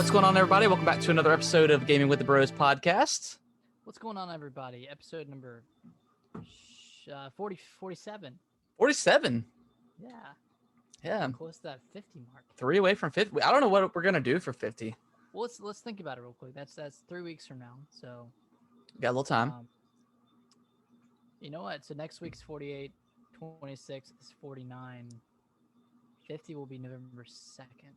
What's going on, everybody? Welcome back to another episode of Gaming with the Bros podcast. What's going on, everybody? Episode number 47. 47. Yeah. Yeah. Close to that 50 mark. 3 away from 50. I don't know what we're going to do for 50. Well, let's think about it real quick. That's 3 weeks from now. So Got a little time. You know what? So next week's 48, 26 is 49. 50 will be November 2nd.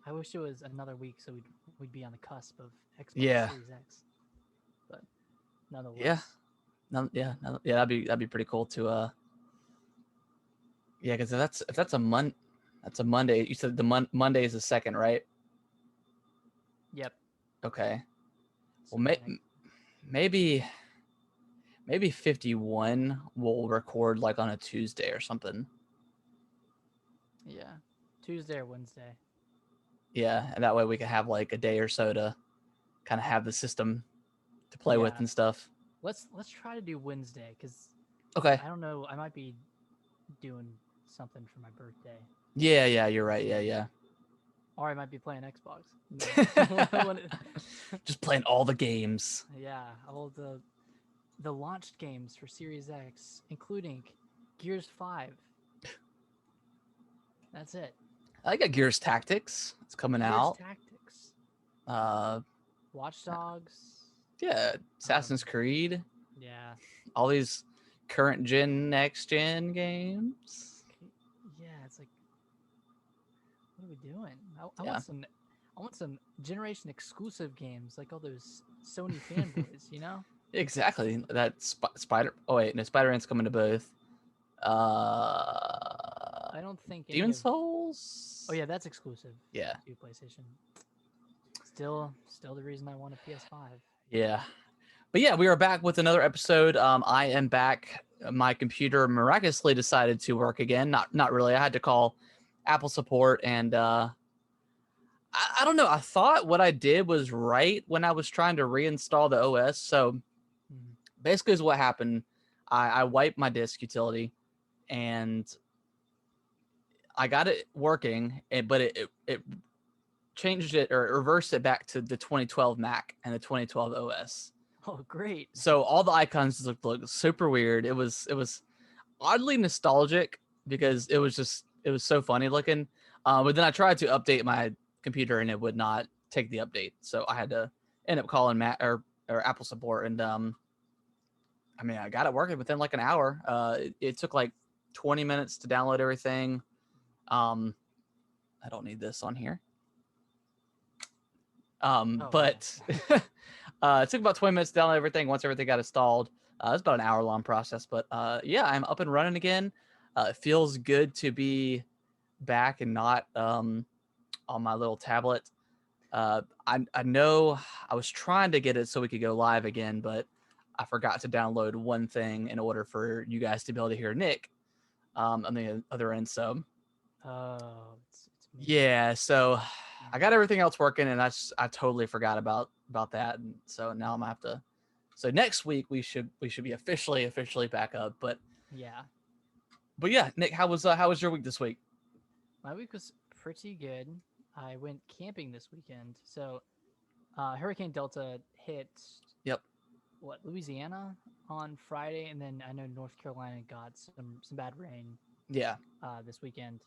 I wish it was another week so we'd be on the cusp of Xbox Series X. But nonetheless. Yeah. That'd be pretty cool to because if that's a Monday. You said the Monday is the 2nd, right? Yep. Okay. Well, maybe 51 we'll record like on a Tuesday or something. Yeah. Tuesday or Wednesday. Yeah, and that way we can have like a day or so to kind of have the system to play with and stuff. Let's try to do Wednesday because okay. I don't know. I might be doing something for my birthday. Yeah, you're right. Yeah. Or I might be playing Xbox. Just playing all the games. Yeah, all the launched games for Series X, including Gears 5. That's it. I got Gears Tactics. It's coming out. Tactics. Watch Dogs. Yeah, Assassin's Creed. Yeah. All these current gen, next gen games. Yeah, it's like, what are we doing? I want some generation exclusive games, like all those Sony fanboys, you know? Exactly. That Spider-Man's coming to both. I don't think Demon Souls. Oh yeah, that's exclusive. Yeah. To PlayStation. Still the reason I want a PS5. Yeah. But yeah, we are back with another episode. I am back. My computer miraculously decided to work again. Not really. I had to call Apple support, and I don't know. I thought what I did was right when I was trying to reinstall the OS. So basically is what happened. I wiped my disk utility, and I got it working, but it changed it or reversed it back to the 2012 Mac and the 2012 OS. Oh, great. So all the icons looked super weird. It was oddly nostalgic because it was so funny looking. But then I tried to update my computer and it would not take the update. So I had to end up calling Mac or Apple support. And I got it working within like an hour. It took like 20 minutes to download everything. I don't need this on here. But it took about 20 minutes to download everything. Once everything got installed, it was about an hour-long process. But I'm up and running again. It feels good to be back and not on my little tablet. I know I was trying to get it so we could go live again, but I forgot to download one thing in order for you guys to be able to hear Nick on the other end. So, yeah. So I got everything else working, and I totally forgot about that. And so now I'm gonna have to. So next week we should be officially back up. But yeah, Nick, how was your week this week? My week was pretty good. I went camping this weekend. So Hurricane Delta hit. Yep. Louisiana on Friday, and then I know North Carolina got some bad rain. Yeah. This weekend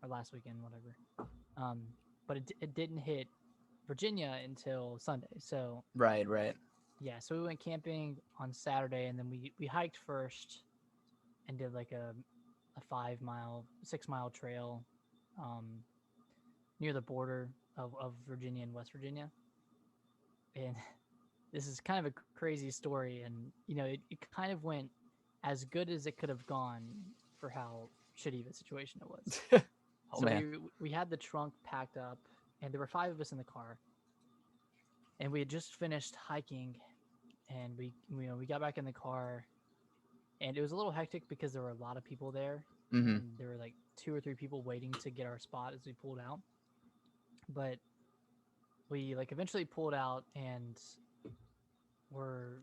or last weekend, whatever. But it didn't hit Virginia until Sunday. So right. Yeah, so we went camping on Saturday, and then we hiked first and did like a 6-mile trail near the border of Virginia and West Virginia. And this is kind of a crazy story, and it kind of went as good as it could have gone for how shitty of a situation it was. Man. We had the trunk packed up, and there were 5 of us in the car, and we had just finished hiking, and we got back in the car, and it was a little hectic because there were a lot of people there. Mm-hmm. And there were like 2 or 3 people waiting to get our spot as we pulled out, but we eventually pulled out, and we're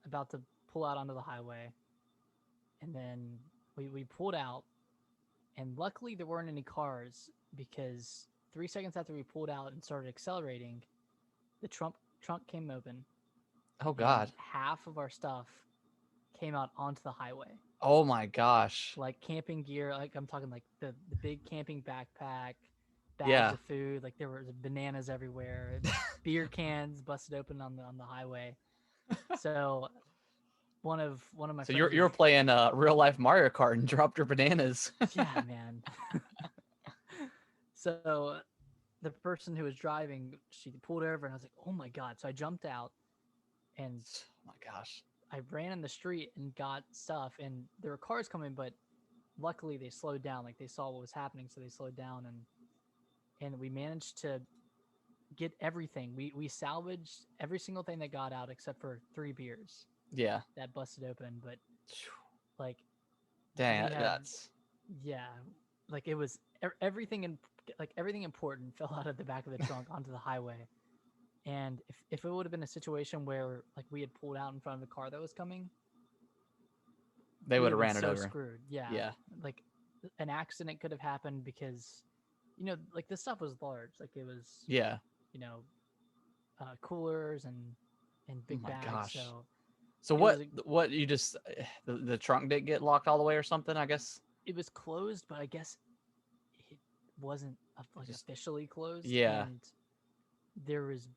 about to pull out onto the highway, and then we pulled out, and luckily there weren't any cars because 3 seconds after we pulled out and started accelerating, the trunk came open, Oh and God. half of our stuff came out onto the highway. Oh my gosh. Like camping gear, like I'm talking like the big camping backpack, bags Yeah. of food, like there were bananas everywhere, beer cans busted open on the highway. So one of my So friends you're was, playing real life Mario Kart and dropped your bananas. yeah, man. So the person who was driving, she pulled over, and I was like, oh my God. So I jumped out and Oh my gosh. I ran in the street and got stuff, and there were cars coming, but luckily they slowed down. Like they saw what was happening, so they slowed down, and we managed to get everything. We salvaged every single thing that got out except for 3 beers Yeah. that busted open. But like Dang, we had, that's yeah, like it was everything in like everything important fell out of the back of the trunk onto the highway. And if it would have been a situation where like we had pulled out in front of a car that was coming, they we would would have have been ran it so over. screwed. Yeah. Yeah. Like an accident could have happened because, like this stuff was large. Like it was, Yeah. you know, coolers and Oh big my bags. gosh. So So it was what you just the trunk didn't get locked all the way or something, I guess. it was closed, but I guess it wasn't like Just officially closed. yeah. And there was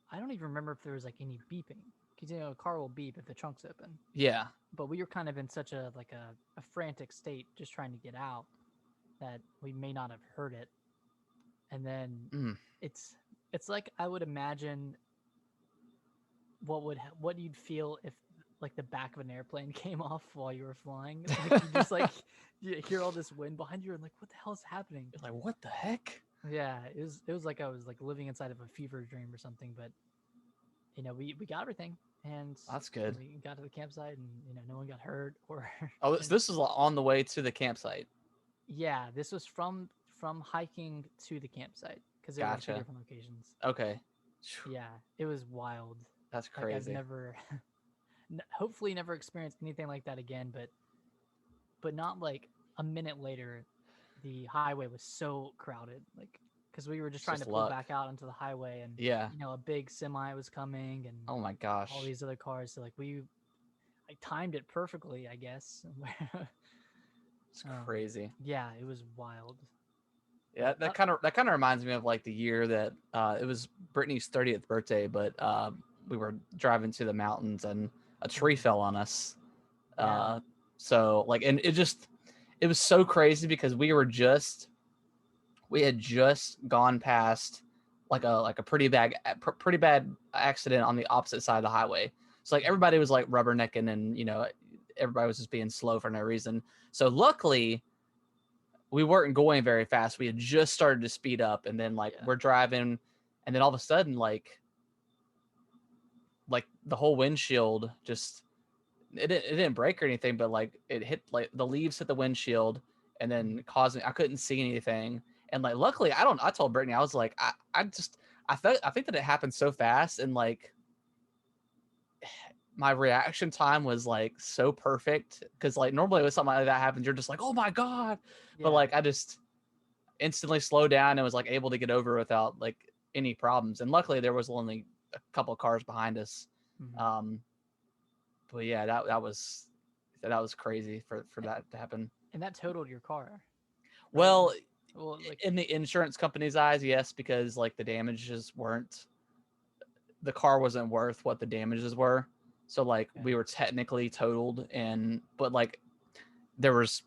I don't even remember if there was like any beeping, because a car will beep if the trunk's open. Yeah. But we were kind of in such a frantic state just trying to get out that we may not have heard it. And then Mm. it's like I would imagine what you'd feel if like the back of an airplane came off while you were flying. Like you just like you hear all this wind behind you and like, what the hell is happening? You're like, what the heck? Yeah, it was like I was like living inside of a fever dream or something. But we got everything, and That's good. we got to the campsite, and no one got hurt or Oh, this is on the way to the campsite. yeah, this was from hiking to the campsite because there were 2 Gotcha. different locations. Okay. Yeah, it was wild. That's Like I've crazy. never hopefully never experienced anything like that again, but not like a minute later the highway was so crowded, like because we were just It's trying to just pull luck. back out onto the highway, and Yeah. a big semi was coming, and Oh my all gosh. these other cars, so like I timed it perfectly, I guess. It's crazy. Yeah, it was wild. Yeah, that kind of reminds me of like the year that it was Brittany's 30th birthday, but we were driving to the mountains and a tree fell on us. Yeah. So like, and it was so crazy because we had just gone past like a pretty bad accident on the opposite side of the highway. So like everybody was like rubbernecking, and everybody was just being slow for no reason. So luckily we weren't going very fast. We had just started to speed up, and then we're driving, and then all of a sudden like the whole windshield just it didn't break or anything, but like it hit, like the leaves hit the windshield, and then causing I couldn't see anything. And like luckily I told Brittany, I was like I think that it happened so fast, and like my reaction time was like so perfect, because like normally when something like that happens you're just like, oh my God. But like I just instantly slowed down and was like able to get over without like any problems, and luckily there was only a couple of cars behind us. But yeah, that was crazy for that to happen. And that totaled your car, right? Well, like in the insurance company's eyes, yes, because like the car wasn't worth what the damages were. So like we were technically totaled, but like there was,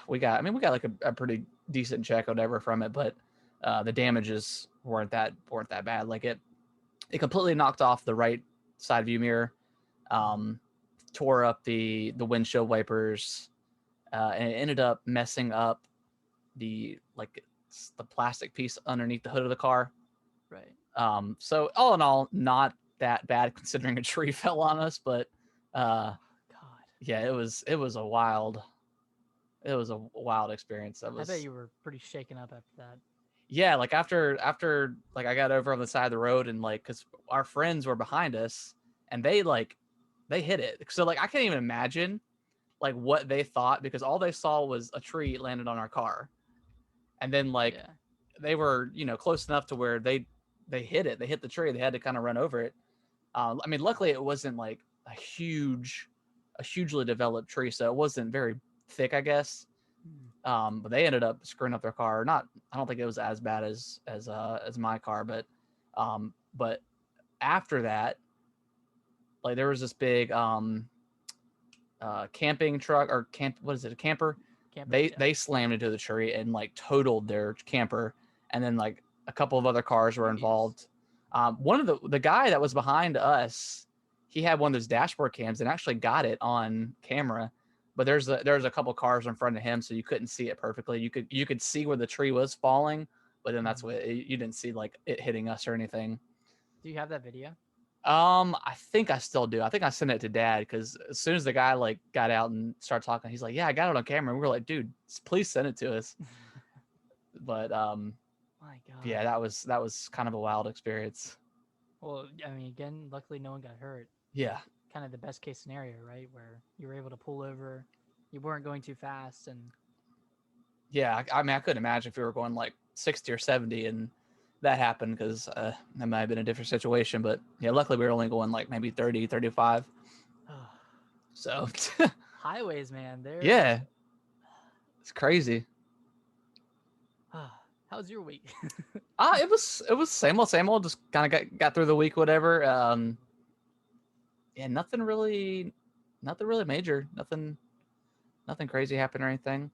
we got like a pretty decent check or whatever from it, but the damages weren't that bad. Like it completely knocked off the right side view mirror, tore up the windshield wipers, and it ended up messing up the plastic piece underneath the hood of the car. Right. So all in all, not that bad considering a tree fell on us, but God. yeah, it was a wild experience. I bet you were pretty shaken up after that. Yeah, like after like I got over on the side of the road, and like because our friends were behind us and they hit it, so like I can't even imagine like what they thought, because all they saw was a tree landed on our car, and then like they were, close enough to where they hit it. They hit the tree. They had to kind of run over it. I mean, luckily it wasn't like a hugely developed tree, so it wasn't very thick, I guess. Hmm. But they ended up screwing up their car. Not, I don't think it was as bad as my car, but after that, like there was this big camping truck or what is it, a camper? Camper. They slammed into the tree and like totaled their camper, and then like a couple of other cars were Jeez. involved. One of the guy that was behind us, he had one of those dashboard cams and actually got it on camera. But there's a couple cars in front of him, so you couldn't see it perfectly. You could see where the tree was falling, but then that's what you didn't see like it hitting us or anything. Do you have that video? I think I still do. I think I sent it to Dad because as soon as the guy like got out and started talking, he's like, "Yeah, I got it on camera." And we were like, "Dude, please send it to us." But My God. yeah, that was kind of a wild experience. Well, I mean, again, luckily no one got hurt. Yeah, Kind of the best case scenario, right? Where you were able to pull over, you weren't going too fast, and yeah. I mean, I couldn't imagine if we were going like 60 or 70 and that happened because that might have been a different situation. But yeah, luckily we were only going like maybe 30, 35. So highways, man. They're yeah, it's crazy. How's your week? It was same old. Just kind of got through the week, whatever. Yeah, nothing really major. Nothing crazy happened or anything.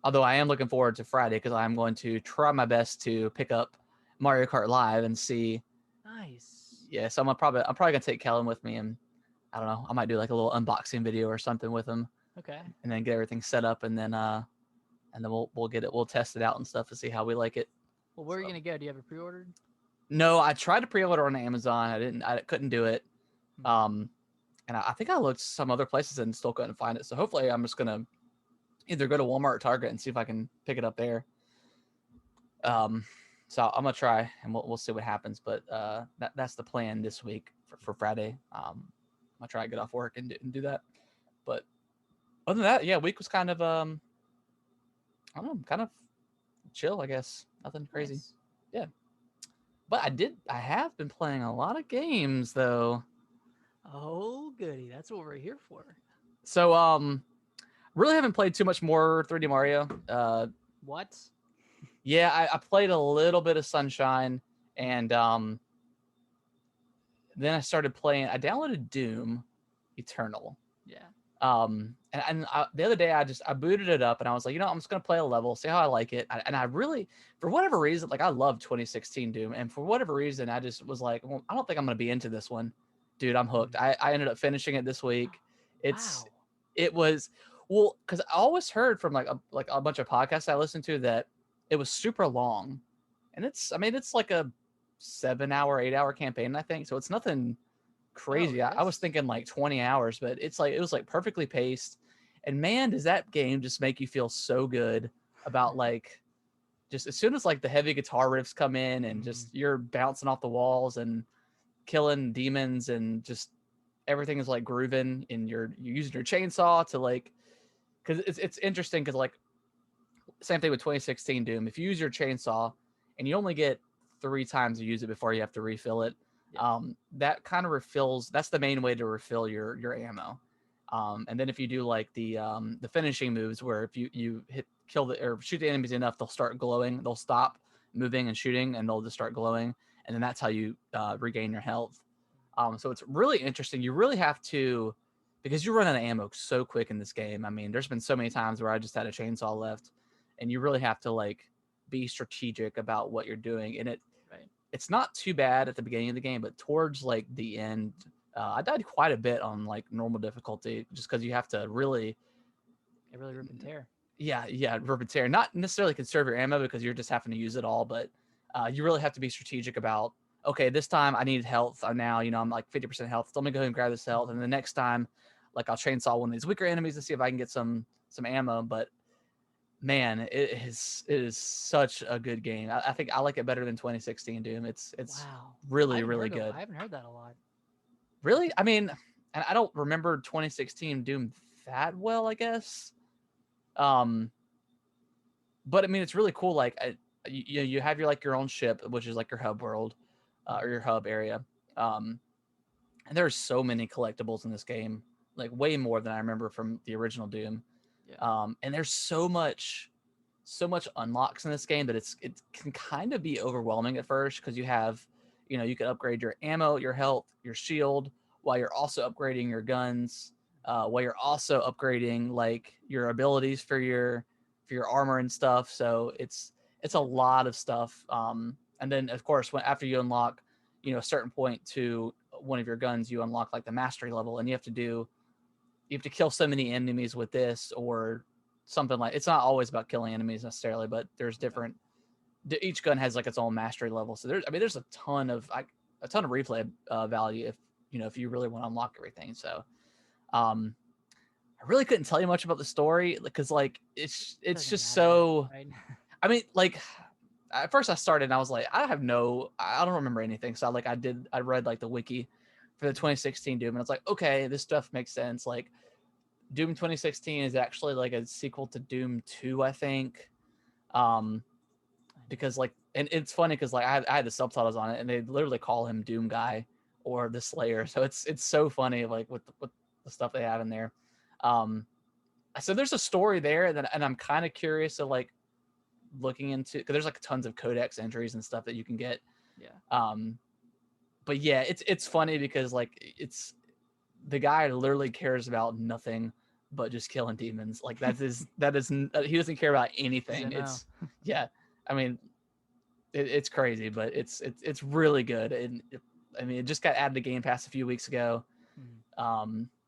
Although I am looking forward to Friday because I'm going to try my best to pick up Mario Kart Live and see. Nice. Yeah, so I'm probably gonna take Kellen with me, and I don't know, I might do like a little unboxing video or something with him. Okay. And then get everything set up, and then we'll test it out and stuff to see how we like it. Well, where are you gonna go? Do you have it pre-ordered? No, I tried to pre-order on Amazon. I couldn't do it. And I think I looked some other places and still couldn't find it. So hopefully I'm just gonna either go to Walmart or Target and see if I can pick it up there. So I'm gonna try and we'll see what happens. But that's the plan this week for Friday. I'm gonna try to get off work and do that. But other than that, yeah, week was kind of I don't know, kind of chill, I guess. Nothing crazy. Nice. Yeah. But I have been playing a lot of games though. Oh, goody. That's what we're here for. So really haven't played too much more 3D Mario. What? Yeah, I played a little bit of Sunshine, and then I started playing. I downloaded Doom Eternal. Yeah. The other day I booted it up and I was like, I'm just gonna play a level, see how I like it. And I really, for whatever reason, like I love 2016 Doom, and for whatever reason, I just was like, well, I don't think I'm gonna be into this one, dude. I'm hooked. I ended up finishing it this week. It was well because I always heard from like a bunch of podcasts I listened to that it was super long, and it's like a 7-hour, 8-hour campaign, I think. So it's nothing crazy. I was thinking like 20 hours, but it was like perfectly paced. And man, does that game just make you feel so good about like just as soon as like the heavy guitar riffs come in and just you're bouncing off the walls and killing demons and just everything is like grooving and you're using your chainsaw to like, because it's interesting because like same thing with 2016 Doom. If you use your chainsaw and you only get 3 times to use it before you have to refill it, that kind of refills. That's the main way to refill your ammo. And then if you do like the finishing moves, where if you kill or shoot the enemies enough, they'll start glowing. They'll stop moving and shooting, and they'll just start glowing. And then that's how you regain your health. So it's really interesting. You really have to, because you run out of ammo so quick in this game. I mean, there's been so many times where I just had a chainsaw left, and you really have to like be strategic about what you're doing. And it's not too bad at the beginning of the game, but towards like the end, I died quite a bit on like normal difficulty, just because you have to really rip and tear. Yeah, rip and tear. Not necessarily conserve your ammo because you're just having to use it all, but you really have to be strategic about, okay, this time I need health. Now, I'm like 50% health. So let me go ahead and grab this health. And the next time, like I'll chainsaw one of these weaker enemies to see if I can get some ammo. But man, it is such a good game. I think I like it better than 2016 Doom. It's really good. I haven't heard that a lot. Really? I mean, and I don't remember 2016 Doom that well, I guess. but I mean, it's really cool. Like, you have your own ship, which is like your hub world, or your hub area. And there's so many collectibles in this game, like way more than I remember from the original Doom. Yeah. And there's so much unlocks in this game that it can kind of be overwhelming at first because you have, you can upgrade your ammo, your health, your shield, while you're also upgrading your guns, while you're also upgrading like your abilities for your armor and stuff. So it's a lot of stuff. And then of course after you unlock, a certain point to one of your guns, you unlock like the mastery level, and you have to kill so many enemies with this or something. Like, it's not always about killing enemies necessarily, but there's different. Each gun has like its own mastery level. So there's a ton of replay value if you really want to unlock everything. So, I really couldn't tell you much about the story because like it's Doesn't just matter, so. right? I mean, like at first I started and I was like, I don't remember anything. So I read like the wiki for the 2016 Doom, and it's like, okay, this stuff makes sense. Like, Doom 2016 is actually like a sequel to Doom 2, I think. Because like, and it's funny because like I had the subtitles on it, and they literally call him Doom Guy or the Slayer. So it's so funny like with the stuff they have in there. So there's a story there, and I'm kind of curious to like looking into, because there's like tons of codex entries and stuff that you can get. Yeah. But yeah, it's funny because like it's the guy literally cares about nothing but just killing demons. Like he doesn't care about anything. MO. Yeah, I mean, it's crazy, but it's really good. And I mean, it just got added to Game Pass a few weeks ago.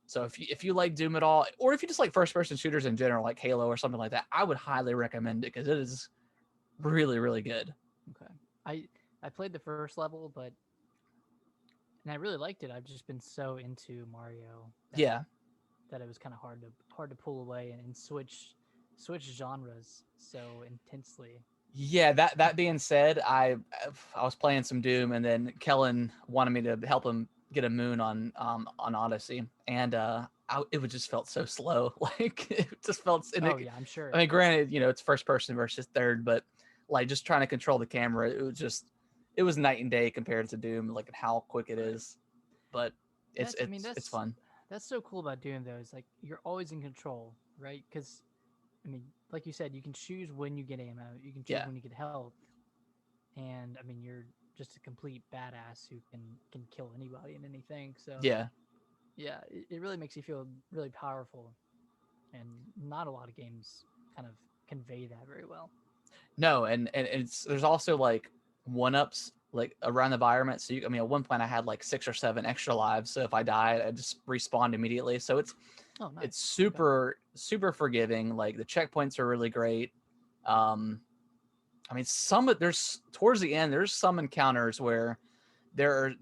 So if you like Doom at all, or if you just like first person shooters in general, like Halo or something like that, I would highly recommend it because it is really, really good. Okay. I played the first level, and I really liked it. I've just been so into Mario Yeah. that it was kind of hard to pull away and switch genres so intensely. Yeah, that being said, I was playing some Doom, and then Kellen wanted me to help him get a moon on Odyssey, and it would just felt so slow. Like, it just felt. Yeah, I'm sure. I mean, granted, it's first person versus third, but like just trying to control the camera, it was night and day compared to Doom, like how quick it is. But it's fun. That's so cool about Doom though. Is like you're always in control, right? Because I mean, like you said, you can choose when you get ammo, you can choose Yeah. when you get health, and I mean, you're just a complete badass who can kill anybody and anything. So Yeah. it really makes you feel really powerful, and not a lot of games kind of convey that very well. No, and there's also like one ups like around the environment. So I mean, at one point I had like 6 or 7 extra lives. So if I died, I just respawned immediately. So it's Nice. It's super forgiving. Like, the checkpoints are really great. I mean, there's towards the end, there's some encounters where there are,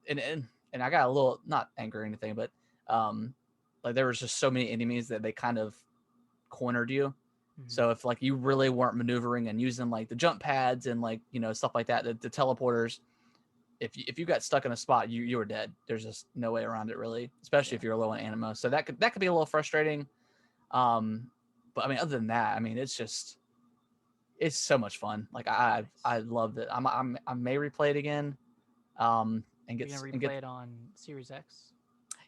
and I got a little, not angry or anything, but like there was just so many enemies that they kind of cornered you. So if like you really weren't maneuvering and using like the jump pads and like stuff like that, the teleporters, if you got stuck in a spot, you were dead. There's just no way around it, really, especially if you're low on ammo. So that could be a little frustrating. But I mean, other than that, I mean, it's so much fun. Like, I loved it. I may replay it again. And You're gonna replay it on Series X.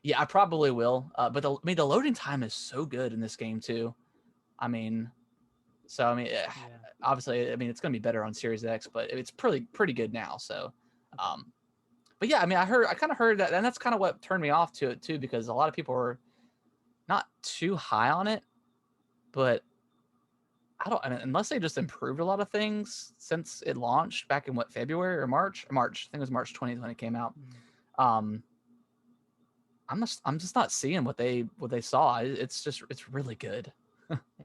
Yeah, I probably will. But the loading time is so good in this game too. I mean, so I mean, obviously, I mean, it's gonna be better on Series X, but it's pretty good now. So, but yeah, I mean, I kind of heard that, and that's kind of what turned me off to it too, because a lot of people were not too high on it, but I mean, unless they just improved a lot of things since it launched back in February or March? March, I think it was March 20th when it came out. I'm just not seeing what they saw. It's really good.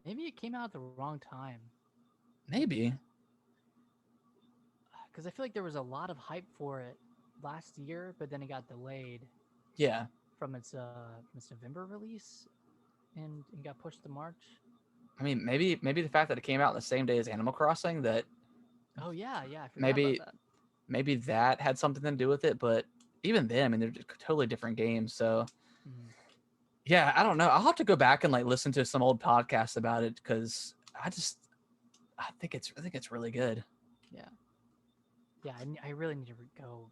Maybe it came out at the wrong time. Maybe. Because I feel like there was a lot of hype for it last year, but then it got delayed. Yeah. From its November release, and it got pushed to March. I mean, maybe the fact that it came out the same day as Animal Crossing, that. Oh yeah, I forgot about that. Maybe that had something to do with it, but even then, I mean, they're totally different games. So. Yeah, I don't know. I'll have to go back and like listen to some old podcasts about it, because I think it's really good. Yeah, yeah. I really need to go.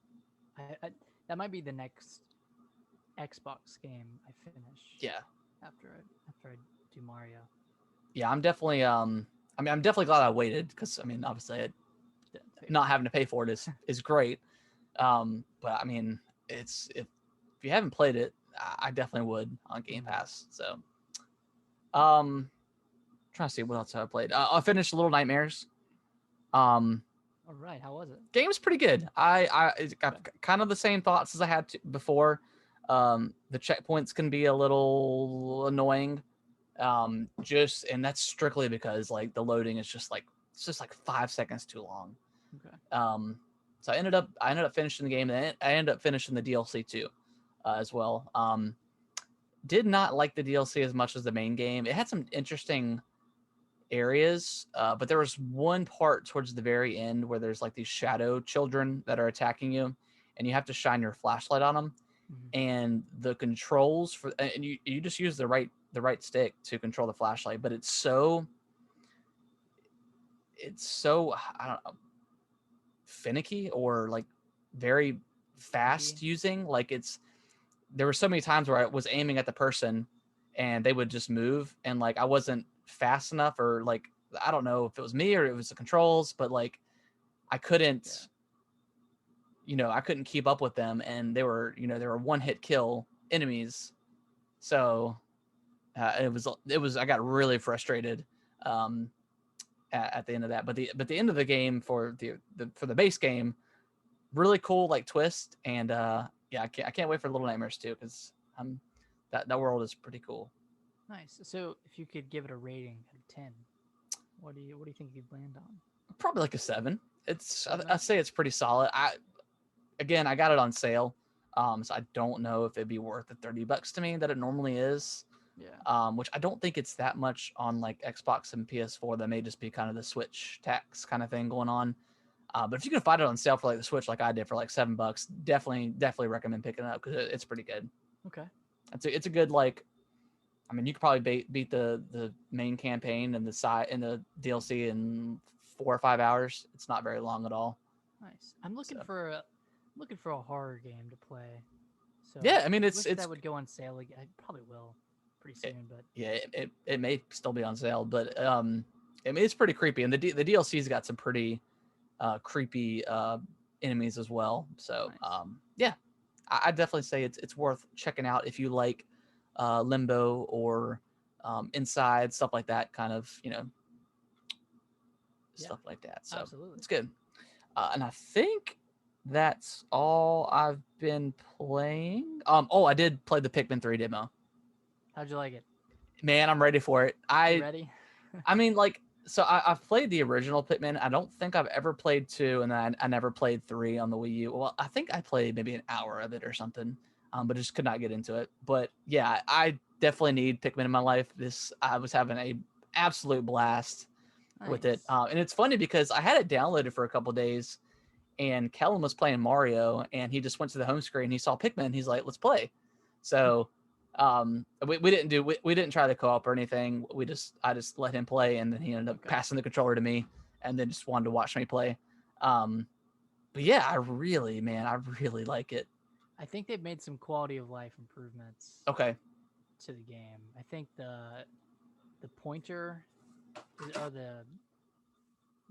I that might be the next Xbox game I finish Yeah. after I do Mario. Yeah, I'm definitely I mean I'm definitely glad I waited because I mean obviously not having to pay for it is great. But I mean it's if you haven't played it, I definitely would on Game Pass. So trying to see what else I played. I finished Little Nightmares. Um, All right, how was it? Game's pretty good. It's got kind of the same thoughts as I had before. The checkpoints can be a little annoying. And that's strictly because like the loading is just like it's just like 5 seconds too long. Okay. So I ended up finishing the game, and I ended up finishing the DLC too, as well. Did not like the DLC as much as the main game. It had some interesting areas, but there was one part towards the very end where there's like these shadow children that are attacking you, and you have to shine your flashlight on them. And the controls for and you just use the right stick to control the flashlight, but it's so I don't know, finicky or like very fast using. Like there were so many times where I was aiming at the person and they would just move, and like I wasn't fast enough, or like I don't know if it was me or it was the controls, but like I couldn't I couldn't keep up with them, and they were one hit kill enemies. So it was I got really frustrated at the end of that. But the end of the game for the base game, really cool like twist. And yeah, I can't wait for Little Nightmares too, because that world is pretty cool. Nice. So if you could give it a rating out of 10, what do you think you'd land on? Probably like a 7. It's Seven? I say it's pretty solid. I got it on sale, so I don't know if it'd be worth the $30 to me that it normally is. Yeah. Which I don't think it's that much on like Xbox and PS4. That may just be kind of the Switch tax kind of thing going on. But if you can find it on sale for like the Switch, like I did for like $7, definitely recommend picking it up because it's pretty good. Okay. It's a good like. I mean, you could probably beat the main campaign and the DLC in 4 or 5 hours. It's not very long at all. Nice. I'm looking for a horror game to play. So Yeah, I mean wish that would go on sale again. I probably will pretty soon, but yeah, it may still be on sale, but I mean it's pretty creepy, and the DLC's got some pretty creepy enemies as well. So nice. Yeah, I definitely say it's worth checking out if you like Limbo or Inside, stuff like that, kind of stuff like that. So absolutely. it's good. And I think that's all I've been playing. Oh, I did play the Pikmin 3 demo. How'd you like it? Man, I'm ready for it. You ready? I mean, like, so I've played the original Pikmin. I don't think I've ever played 2, and then I never played 3 on the Wii U. Well, I think I played maybe an hour of it or something, but just could not get into it. But yeah, I definitely need Pikmin in my life. I was having a absolute blast with it, and it's funny because I had it downloaded for a couple days, and Kellen was playing Mario, and he just went to the home screen. He saw Pikmin. He's like, "Let's play." So we didn't try the co-op or anything. I just let him play, and then he ended up passing the controller to me, and then just wanted to watch me play. But yeah, I really like it. I think they've made some quality of life improvements. Okay. To the game, I think the pointer or the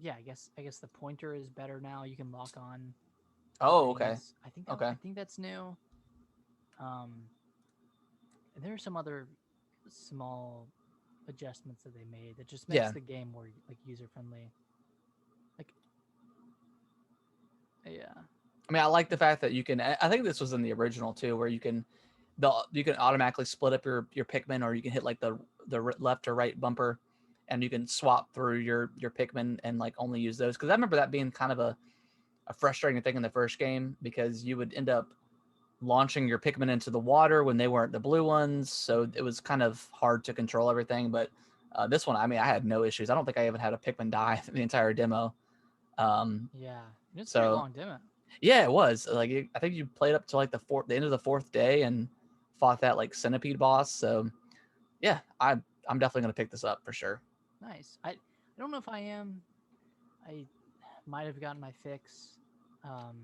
I guess the pointer is better now. You can lock on. Oh, okay. I think that's new. And there are some other small adjustments that they made that just makes the game more like user friendly. Like, yeah. I mean, I like the fact that you can. I think this was in the original too, where you can automatically split up your Pikmin, or you can hit like the left or right bumper, and you can swap through your Pikmin and like only use those. Because I remember that being kind of a frustrating thing in the first game, because you would end up launching your Pikmin into the water when they weren't the blue ones, so it was kind of hard to control everything. But this one, I mean, I had no issues. I don't think I even had a Pikmin die the entire demo. Yeah, it's a pretty long demo. Yeah, it was like I think you played up to like the end of the 4th day and fought that like centipede boss. So yeah, I'm definitely gonna pick this up for sure. Nice. I don't know if I am. I might have gotten my fix. Um,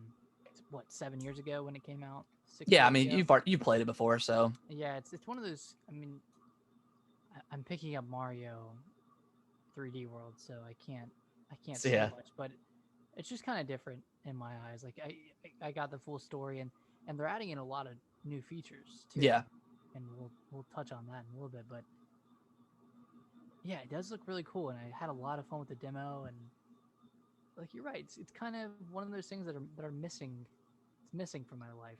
what 7 years ago when it came out? Six Yeah, I years mean ago. you've played it before, so Yeah, it's one of those. I mean, I'm picking up Mario 3D World, so I can't say yeah, much, but it's just kind of different in my eyes. Like I got the full story, and they're adding in a lot of new features too, yeah, and we'll touch on that in a little bit. But yeah, it does look really cool, and I had a lot of fun with the demo. And like you're right, it's kind of one of those things that are missing. It's missing from my life.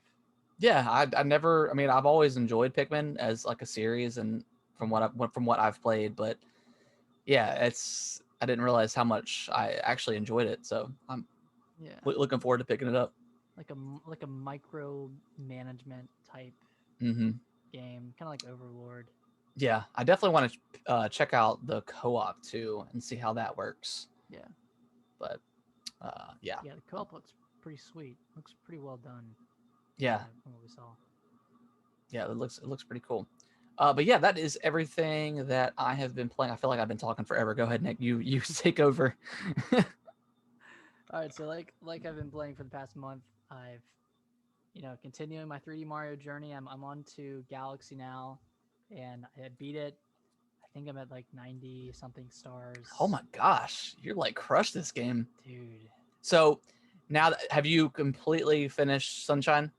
yeah. I never. I mean, I've always enjoyed Pikmin as like a series, and from what I've played, but yeah, it's I didn't realize how much I actually enjoyed it. So I'm Yeah, looking forward to picking it up. like a micro management type Mm-hmm. game, kind of like Overlord. Yeah, I definitely want to check out the co-op too and see how that works. Yeah, But yeah, yeah, the co-op looks pretty sweet. Looks pretty well done yeah, from what we saw. yeah. It looks pretty cool. But yeah, that is everything that I have been playing. I feel like I've been talking forever. Go ahead, Nick. You take over. All right, so like I've been playing for the past month, I've continuing my 3D Mario journey. I'm on to Galaxy now, and I beat it. I think I'm at like 90 something Oh stars, my gosh, you're like crushed this game. dude. So now, have you completely finished Sunshine?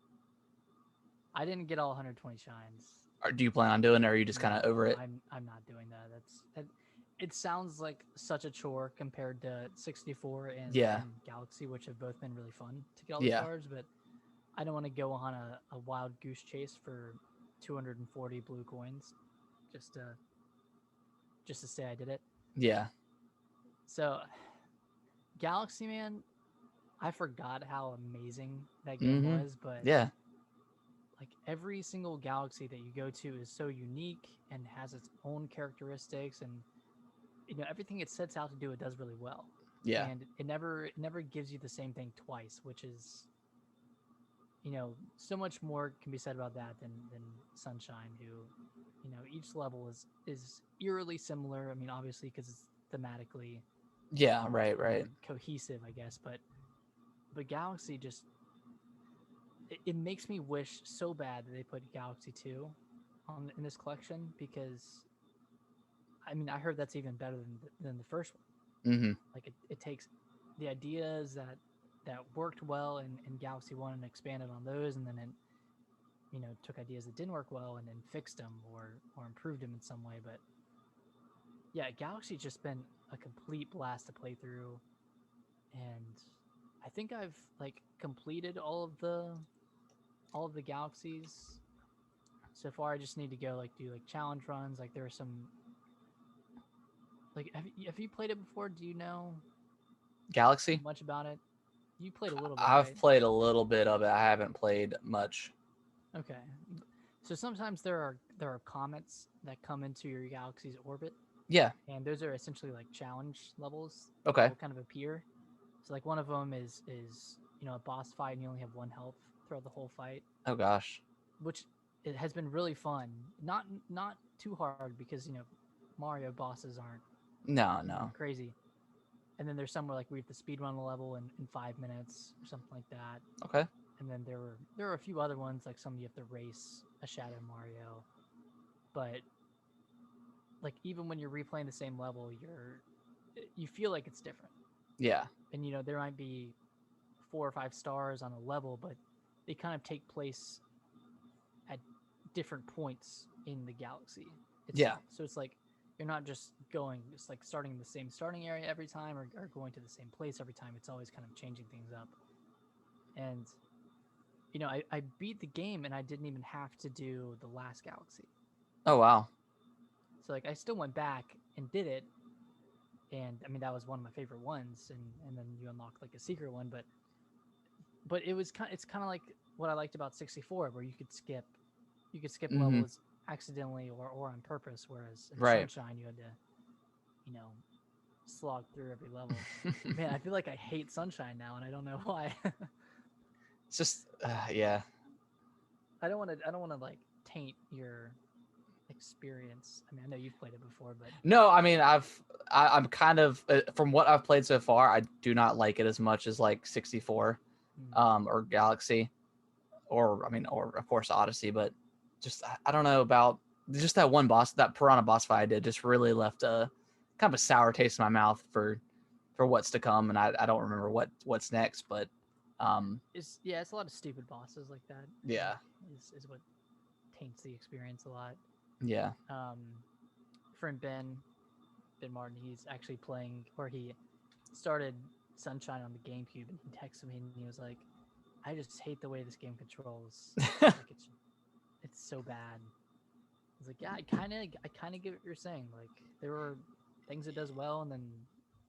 I didn't get all 120 shines. Or do you plan on doing it, or are you just kind of over No, it? I'm not doing that. It sounds like such a chore compared to 64 Yeah, and Galaxy, which have both been really fun to get all the yeah, stars, but I don't want to go on a wild goose chase for 240 blue coins just to just to say I did it. yeah. So Galaxy Man, I forgot how amazing that game Mm-hmm. was, but Yeah, like every single galaxy that you go to is so unique and has its own characteristics, and everything it sets out to do it does really well. yeah, And it never gives you the same thing twice, which is so much more can be said about that than Sunshine, who each level is eerily similar. I mean, obviously because it's thematically yeah. Right, right. cohesive, I guess, but Galaxy just it makes me wish so bad that they put Galaxy 2 on in this collection, because I mean I heard that's even better than the first one. Mm-hmm. Like it takes the ideas that worked well in Galaxy 1 and expanded on those, and then it took ideas that didn't work well and then fixed them or improved them in some way. But yeah, Galaxy's just been a complete blast to play through, and I think I've like completed all of the galaxies so far. I just need to go like do like challenge runs. Like there are some like have you played it before? Do you know Galaxy. much about it? You played a little bit, I've right? played a little bit of it. I haven't played much. Okay. So sometimes there are comets that come into your galaxy's orbit, Yeah. and those are essentially like challenge levels that Okay. will kind of appear. So like one of them is a boss fight, and you only have one health throughout the whole fight, Oh gosh. which it has been really fun. Not too hard, because Mario bosses aren't No, no. crazy. And then there's somewhere like we have to speed run a level in 5 minutes or something like that. Okay. And then there were a few other ones, like some you have to race a Shadow Mario, but like even when you're replaying the same level, you feel like it's different. Yeah. And there might be 4 or 5 stars on a level, but they kind of take place at different points in the galaxy Yeah. itself. So it's like you're not just like starting in the same starting area every time, or going to the same place every time. It's always kind of changing things up. And I beat the game and I didn't even have to do the last galaxy. Oh wow. So like I still went back and did it, and I mean that was one of my favorite ones, and then you unlock like a secret one, but it's kind of like what I liked about 64, where you could skip Mm-hmm. levels accidentally or on purpose, whereas in Right. Sunshine you had to you know slog through every level. Man, I feel like I hate Sunshine now, and I don't know why. It's just yeah. I don't want to like taint experience? I mean, I know you've played it before, but No, I mean I'm kind of from what I've played so far, I do not like it as much as like 64, or Galaxy, or I mean, or of course Odyssey, but just I don't know about just that one boss, that Piranha boss fight I did, just really left a kind of a sour taste in my mouth for what's to come, and I don't remember what's next, but it's a lot of stupid bosses like that. yeah, Is what taints the experience a lot. yeah, Friend Ben Martin, he's actually playing, or he started Sunshine on the GameCube, and he texted me and he was like, "I just hate the way this game controls. Like it's so bad." I was like, "Yeah, I kind of get what you're saying. Like there are things it does well, and then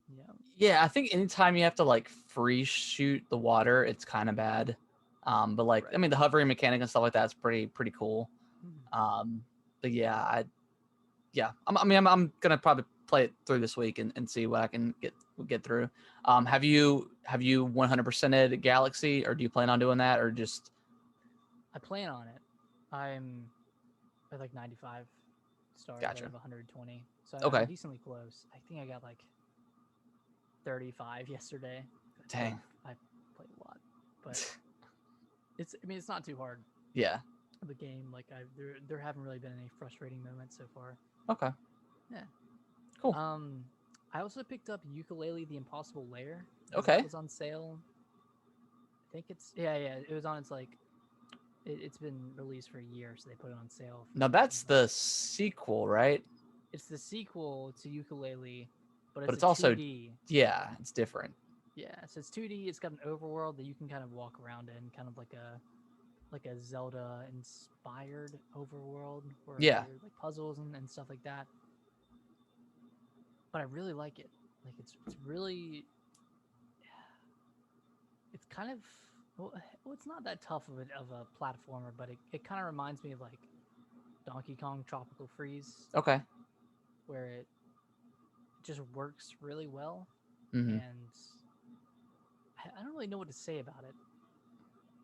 you know, yeah. I think anytime you have to like free shoot the water, it's kind of bad. But like I right. mean, the hovering mechanic and stuff like that's pretty cool. Mhm. But yeah, I'm gonna probably play it through this week and see what I can get through. Have you 100%ed Galaxy, or do you plan on doing that, or just I plan on it. I'm at like 95 stars out gotcha? of 120, so I'm Okay, decently close. I think I got like 35 yesterday. dang, I played a lot, but I mean it's not too hard yeah, of a game. Like there haven't really been any frustrating moments so far. okay, Yeah. cool, Um, I also picked up Ukulele: The Impossible Lair because that okay. was on sale. I think yeah, it was on its like it's been released for a year, so they put it on sale Now for that's the sequel, right? it's the sequel to Ukulele, but But it's it's a also 2D. yeah, it's different. Yeah, so it's 2D. It's got an overworld that you can kind of walk around in, kind of like a Zelda inspired overworld where Yeah, there's like puzzles and stuff like that. But I really like it. Like it's really it's kind of it's not that tough of a platformer, but it kind of reminds me of like Donkey Kong Tropical Freeze, okay. where it just works really well, Mm-hmm. and I don't really know what to say about it.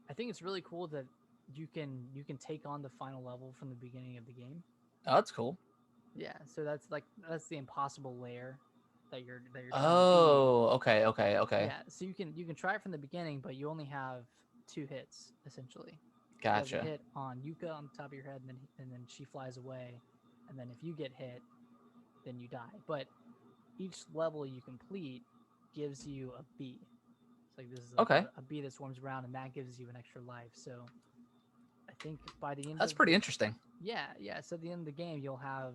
I think it's really cool that you can take on the final level from the beginning of the game. Oh, that's cool. Yeah, so that's the impossible layer that you're trying to beat. Oh, okay. Yeah, so you can try it from the beginning, but you only have two hits essentially. You have the Gotcha. hit on Yuka on the top of your head, and then she flies away, and then if you get hit, then you die. But each level you complete gives you a bee. It's like this is like Okay, a bee that swarms around, and that gives you an extra life. So I think by the end that's of pretty interesting. yeah, so at the end of the game you'll have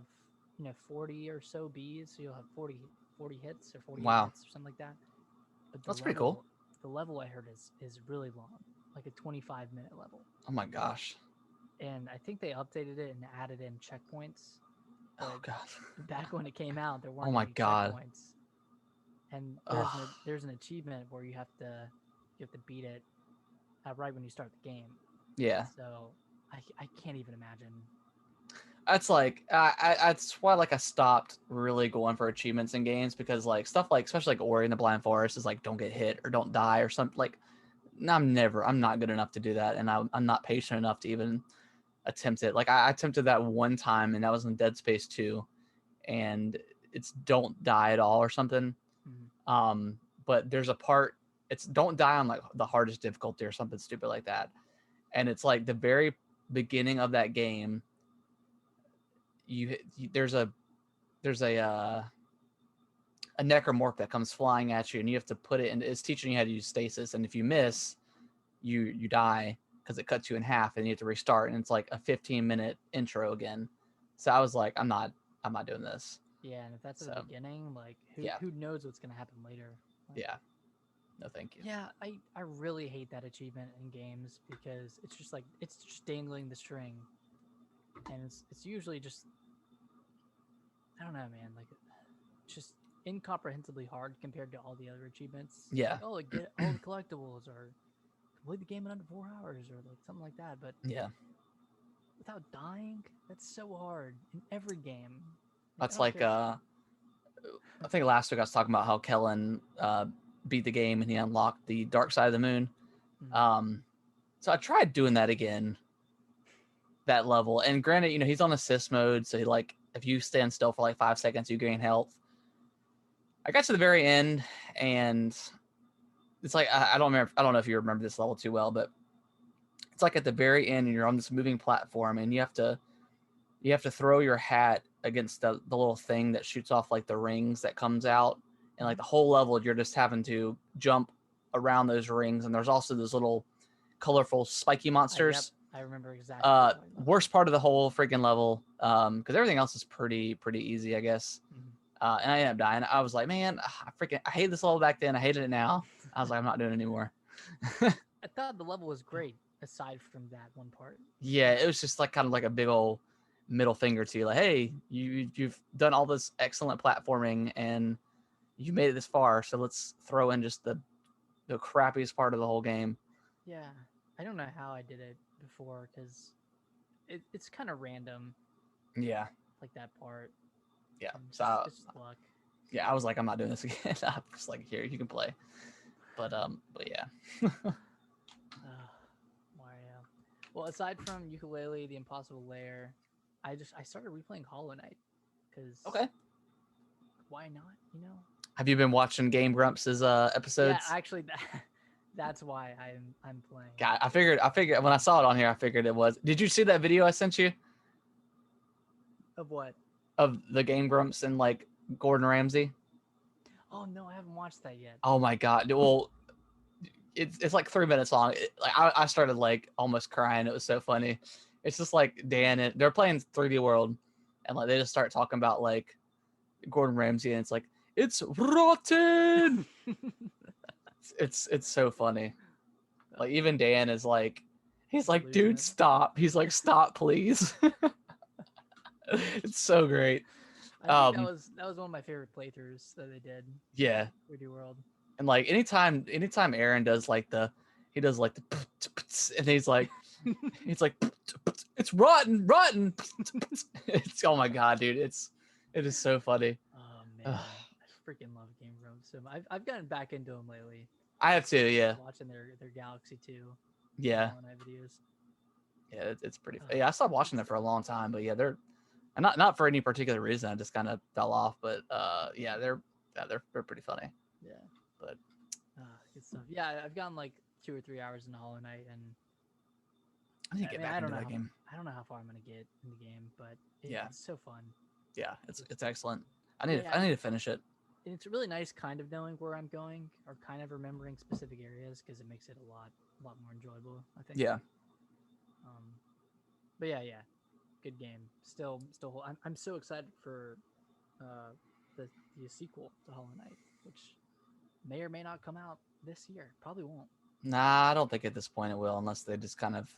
40 or so bees, so you'll have 40 hits or 48 Wow, hits or something like that. But that's pretty cool. the level I heard is really long, like a 25-minute level. Oh my gosh. And I think they updated it and added in checkpoints, Oh but god. back when it came out there Oh weren't my any god. checkpoints. And Ugh. there's an achievement where you have to beat it right when you start the game. Yeah. So I can't even imagine. That's like that's why like I stopped really going for achievements in games, because like stuff like especially like Ori and the Blind Forest is like don't get hit or don't die or something like I'm not good enough to do that, and I'm not patient enough to even attempt it. Like I attempted that one time, and that was in Dead Space 2, and it's don't die at all or something. Mhm. But there's a part, it's don't die on like the hardest difficulty or something stupid like that, and it's like the very beginning of that game. There's a necromorph that comes flying at you, and you have to put it in. It's teaching you how to use stasis, and if you miss, you die because it cuts you in half, and you have to restart. And it's like a 15-minute intro again. So I was like, I'm not doing this. Yeah, and if that's at the So beginning, like yeah, who knows what's gonna happen later? Like, yeah, no, thank you. yeah, I really hate that achievement in games because it's just like it's just dangling the string, and it's usually just I don't know, man. Like it's just incomprehensibly hard compared to all the other achievements. It's Yeah, like oh, get all the collectibles or complete the game in under 4 hours or like something like that. But yeah. without dying, that's so hard in every game. Like I That's don't like care. I think last week I was talking about how Kellen beat the game and he unlocked the dark side of the moon. Mm, Um, so I tried doing that again, that level. And granted, he's on assist mode, so like if you stand still for like 5 seconds, you gain health. I got to the very end, and it's like I don't remember. I don't know if you remember this level too well, but it's like at the very end, and you're on this moving platform, and you have to throw your hat against the little thing that shoots off like the rings that comes out, and like the whole level, you're just having to jump around those rings, and there's also those little colorful spiky monsters. Yep, I remember exactly. Worst part of the whole freaking level, because everything else is pretty easy, I guess. And I ended up dying. I was like, man, I hated this level back then. I hated it now. I was like, I'm not doing it anymore. I thought the level was great, aside from that one part. Yeah, it was just like kind of like a big old middle finger to you, like, hey, you've done all this excellent platforming and you made it this far, so let's throw in just the crappiest part of the whole game. Yeah, I don't know how I did it before, because it's kind of random. Yeah, like that part. Yeah, so it's just luck. Yeah, I was like, I'm not doing this again. I'm just like, here, you can play. But yeah. Mario. Well, aside from Ukulele, The Impossible Lair, I started replaying Hollow Knight because why not? Have you been watching Game Grumps' episodes? Yeah, actually, that's why I'm playing. God, I figured when I saw it on here, I figured it was. Did you see that video I sent you? Of what? Of the Game Grumps and like Gordon Ramsay. Oh no, I haven't watched that yet. Oh my God! Well, it's like 3 minutes long. I started like almost crying. It was so funny. It's just like Dan and they're playing 3D World, and like they just start talking about like Gordon Ramsay, and it's like it's rotten. it's so funny. Like even Dan is like, he's like, dude, stop. He's like, stop, please. It's so great. I think that was one of my favorite playthroughs that they did. Yeah. 3D World. And like anytime Aaron does like and he's like it's rotten. It's, oh my God, dude, it is so funny. Oh man, I freaking love Game Grumps. So I've gotten back into them lately. I have too, yeah. Watching their Galaxy 2. Yeah. Videos. Yeah, it's pretty. Yeah, I stopped watching them for a long time, but yeah, they're not for any particular reason. I just kind of fell off, but yeah, they're pretty funny. Yeah. But good stuff. Yeah, I've gotten like 2 or 3 hours into Hollow Knight, and I need to get back into that game. I don't know how far I'm gonna get in the game, but it's so fun. Yeah, it's excellent. I need to finish it. And it's really nice, kind of knowing where I'm going or kind of remembering specific areas, because it makes it a lot more enjoyable, I think. Yeah. But yeah, good game. Still, I'm so excited for the sequel to Hollow Knight, which may or may not come out this year. Probably won't. Nah, I don't think at this point it will, unless they just kind of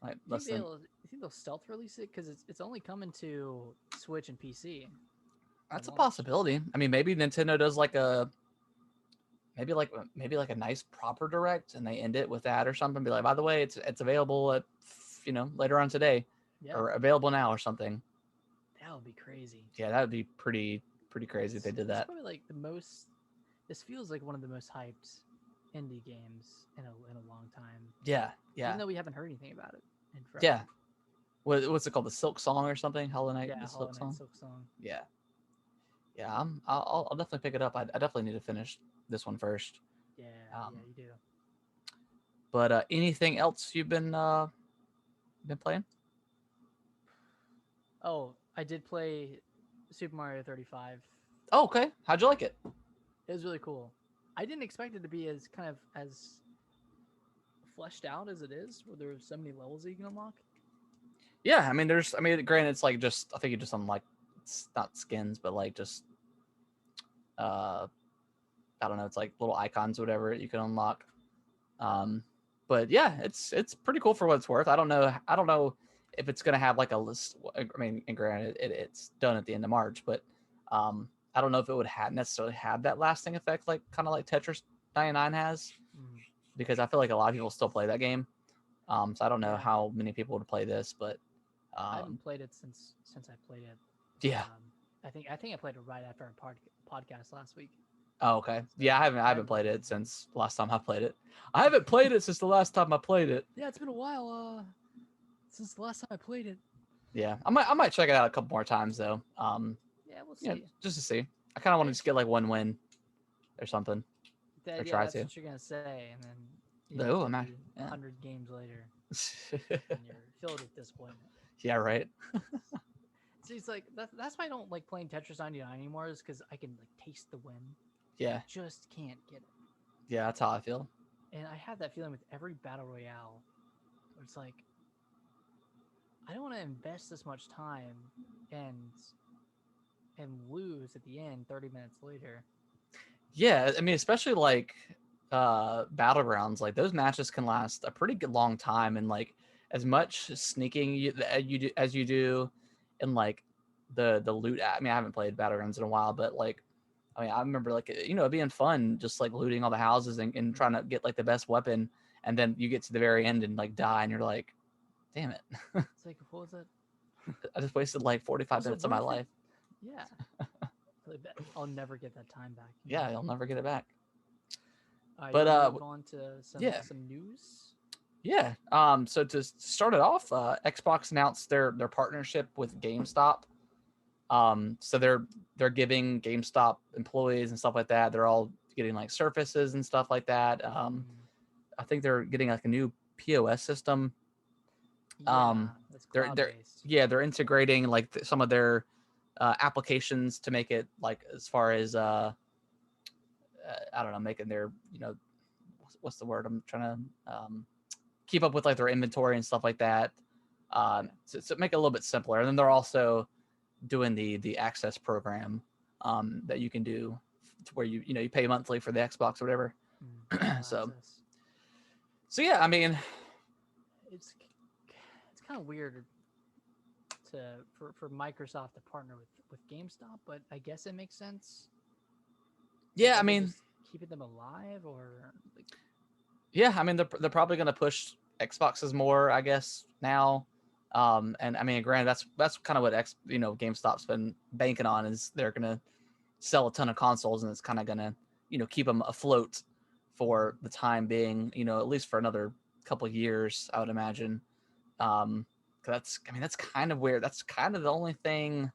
like. You think they'll stealth release it, because it's only coming to Switch and PC? That's a possibility. I mean, maybe Nintendo does like a maybe like a nice proper direct, and they end it with that or something. Be like, by the way, it's available at later on today, or available now or something. That would be crazy. Yeah, that would be pretty crazy if they did that. It's probably like the most. This feels like one of the most hyped indie games in a long time. Yeah. Even though we haven't heard anything about it in forever. Yeah. What's it called? The Silk Song or something? Hollow Knight. Yeah, the Hollow Silk Knight Song. Silk Song. Yeah. Yeah. I'll definitely pick it up. I definitely need to finish this one first. Yeah. You do. But anything else you've been playing? Oh, I did play Super Mario 35. Oh, okay. How'd you like it? It was really cool. I didn't expect it to be as fleshed out as it is, where there's so many levels that you can unlock. Yeah, granted, it's like just, I think you just unlock, it's not skins, but like just, I don't know, it's like little icons or whatever you can unlock. But yeah, it's pretty cool for what it's worth. I don't know if it's gonna have like a list. I mean, and granted, it's done at the end of March, but I don't know if it would necessarily have that lasting effect, like kind of like Tetris 99 has, because I feel like a lot of people still play that game. So I don't know how many people would play this, but I haven't played it since I played it. Yeah. I think I played it right after our podcast last week. Oh, okay. Yeah, I haven't played it since the last time I played it. I haven't played it since the last time I played it. Yeah, it's been a while. since the last time I played it. Yeah, I might check it out a couple more times though. Yeah, we'll Yeah, see. just to see. I kind of want to just get like one win or something, or Yeah, try that's to. what you're gonna say, and then Oh, it's I'm gonna actually, be yeah. 100 games later, and you're filled with disappointment. Yeah, right. See, it's like that's why I don't like playing Tetris 99 anymore. Is because I can like taste the win. Yeah, I just can't get it, yeah, that's how I feel. and I have that feeling with every battle royale. Where it's like I don't want to invest this much time and lose at the end 30 minutes later. Yeah, I mean, especially like battlegrounds, like those matches can last a pretty good long time, and like as much sneaking as you do, in like the loot. I mean, I haven't played battlegrounds in a while, but like, I mean, I remember like it being fun, just like looting all the houses and trying to get like the best weapon, and then you get to the very end and like die, and you're like, damn it, It's like, what was it? I just wasted like 45 Was it minutes of my worth it? life. Yeah. I'll never get that time back. Yeah, you'll never get it back. You But want to move on to yeah. some news? Yeah. So to start it off, Xbox announced their partnership with GameStop. So they're giving GameStop employees and stuff like that. They're all getting like surfaces and stuff like that. I think they're getting like a new POS system. Yeah, that's They're cloud-based. they're integrating like some of their applications to make it like as far as I don't know, making their what's the word I'm trying to keep up with like their inventory and stuff like that. So make it a little bit simpler. And then they're also doing the access program that you can do to where you pay monthly for the Xbox or whatever. so Access. so yeah, I mean, It's kind of weird for Microsoft to partner with GameStop, but I guess it makes sense. yeah, Are I they mean, just keeping them alive, or like, yeah, I mean they're probably going to push Xboxes more, I guess now. And I mean, granted, that's kind of what GameStop's been banking on, is they're going to sell a ton of consoles, and it's kind of going to keep them afloat for the time being, at least for another couple of years, I would imagine. That's kind of weird. That's kind of the only thing